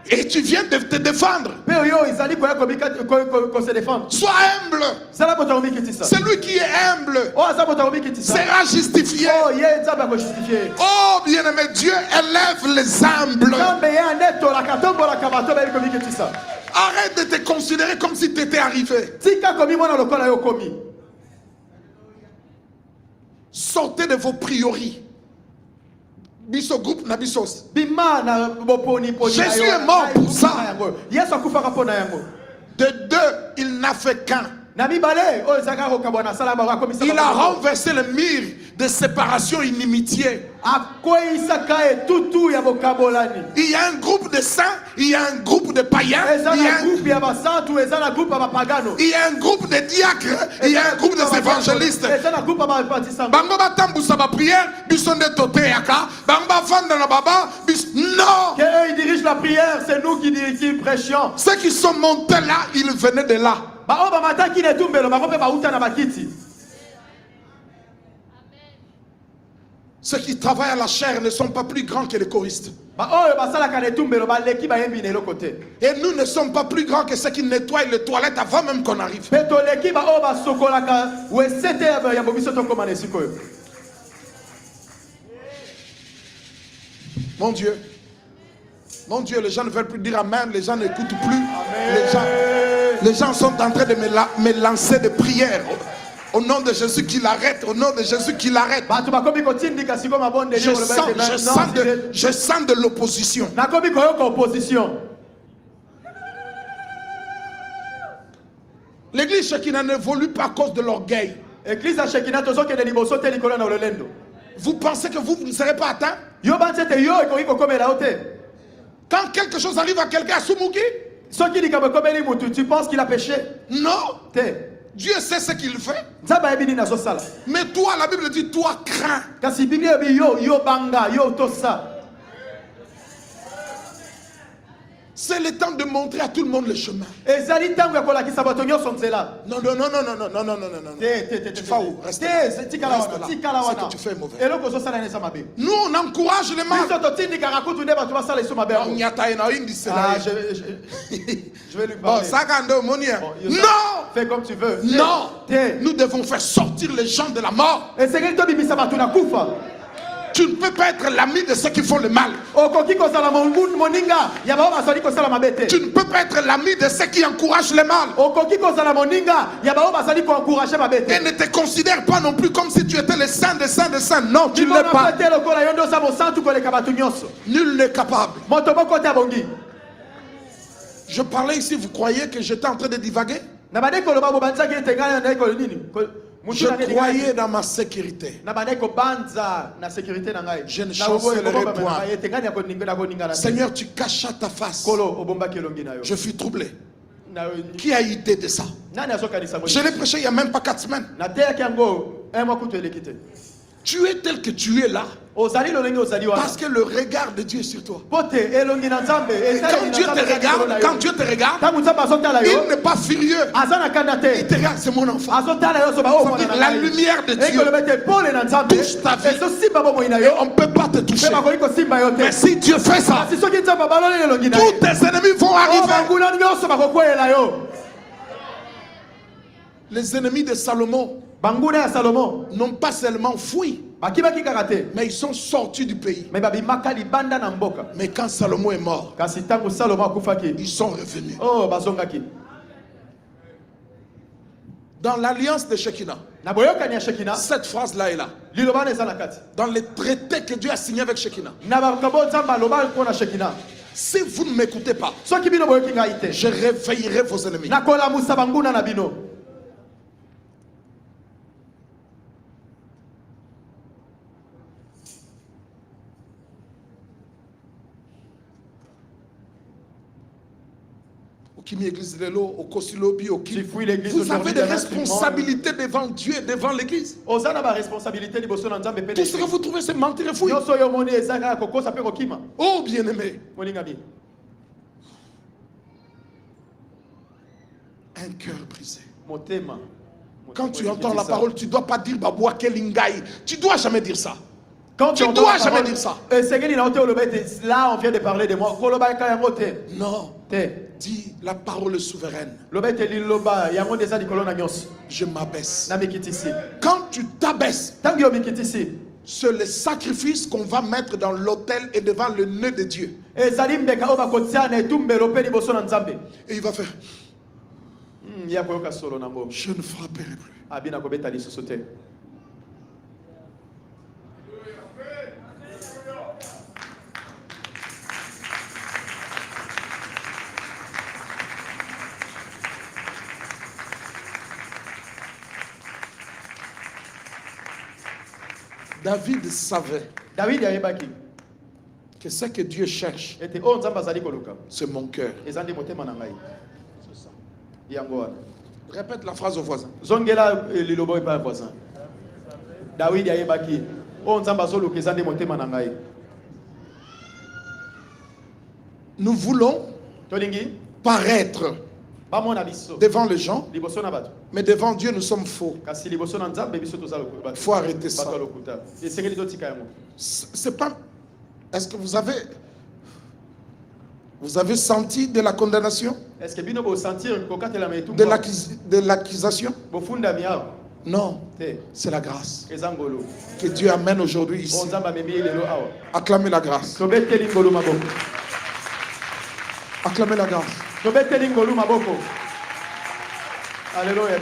et tu viens de te défendre. Pe yo izali ko ya ko se défendre. Sois humble. Sala moto ko biketisa. Celui qui est humble O asa moto ko biketisa. sera justifié. Oh ye nzamba ko justifier. Oh bien-aimé, Dieu élève les humbles. Nzambe ya neto la katombo la kabato ba ko biketisa. Arrête de te considérer comme si tu étais arrivé. Tika komi mona lokola yo komi. Sortez de vos priori. Biso groupe na bisos. Bimana boponi poni. Jésus est mort pour ça. Yesu akufaka pona yango. De deux, il n'a fait qu'un. Na mibale o zaka ko kabona sala ba ko komisa. Il a renversé le mur de séparation inimitié. Akoisaka e tutu ya bokabolani. Il y a un groupe de saints, il y a un groupe de païens, il y a Ezana groupe ya basantu, ezana groupe ya bapagano. il y a un groupe de diacres, il y a un groupe d'évangélistes. Ezana groupe ya bapatissant. Bango batambusa ba prière, bisonde tote yaka, bango bafanda na baba, non! Que eux ils dirigent la prière, c'est nous qui prêchions. Ceux qui sont montés là, ils venaient de là. Ba o ba mataki ne tumbelo ba kope ba uta na bakiti. Ceux qui travaillent à la chair ne sont pas plus grands que les choristes. Ba o ba sala ka ne tumbelo ba leki ba yembi ne lo côté. Et nous ne sommes pas plus grands que ceux qui nettoient les toilettes avant même qu'on arrive. Peto leki ba o ba sokola ka we sete ya bobiso to komane sikoyo. Mon Dieu, les gens ne veulent plus dire amen, les gens n'écoutent plus. Les gens sont en train de me lancer des prières. Au nom de Jésus qu'il arrête, au nom de Jésus qu'il arrête. Je sens de l'opposition. L'église Shekinah n'évolue pas à cause de l'orgueil. Vous pensez que vous ne serez pas atteint? Quand quelque chose arrive à quelqu'un, tu penses qu'il a péché? Non. Dieu sait ce qu'il fait. Mais toi, la Bible dit, toi crains. C'est le temps de montrer à tout le monde le chemin. Non. Tu vas où? Reste là. C'est ce que tu fais mauvais. Nous, on encourage les mal. Je vais lui parler. Non! Fais comme tu veux. Non! Nous devons faire sortir les gens de la mort. Tu ne peux pas être l'ami de ceux qui font le mal. Tu ne peux pas être l'ami de ceux qui encouragent le mal. Et ne te considère pas non plus comme si tu étais le saint des saints des saints. Non, tu ne l'es pas. Nul n'est capable. Je parlais ici, vous croyez que j'étais en train de divaguer? Je croyais dans ma sécurité. Je ne chancellerai point. Seigneur, tu cachas ta face. Je suis troublé. Qui a idée de ça? Je l'ai prêché il n'y a même pas 4 semaines. Tu es tel que tu es là parce que le regard de Dieu est sur toi. Et quand Dieu te regarde, il n'est pas furieux. Il te regarde, c'est mon enfant. La lumière de Dieu touche ta vie. Et on ne peut pas te toucher. Mais si Dieu fait ça, tous tes ennemis vont arriver. Les ennemis de Salomon n'ont pas seulement fui, mais ils sont sortis du pays. Mais quand Salomon est mort, ils sont revenus. Dans l'alliance de Shekinah, cette phrase-là est là. Dans les traités que Dieu a signés avec Shekinah. Si vous ne m'écoutez pas, je réveillerai vos ennemis. Vous avez des responsabilités devant Dieu et devant l'église. Tout ce que vous trouvez, c'est mentir et fouiller. Oh bien-aimé, un cœur brisé. Quand tu entends la parole, tu ne dois pas dire Baboua Kelingai. Tu ne dois jamais dire ça. Tu ne dois jamais dire ça. Là, on vient de parler de moi. Non. Dis la parole est souveraine. Je m'abaisse. Quand tu t'abaisses, c'est le sacrifice qu'on va mettre dans l'autel et devant le nez de Dieu. Et il va faire. Je ne frapperai plus. David savait que ce que Dieu cherche, c'est mon cœur. Répète la phrase au voisin. Nous voulons paraître devant les gens, mais devant Dieu nous sommes faux. Il faut arrêter ça. C'est pas. Est-ce que vous avez senti de la condamnation? De l'accusation? Non, c'est la grâce que Dieu amène aujourd'hui ici. Acclamez la grâce. Acclamez la grâce. Alléluia.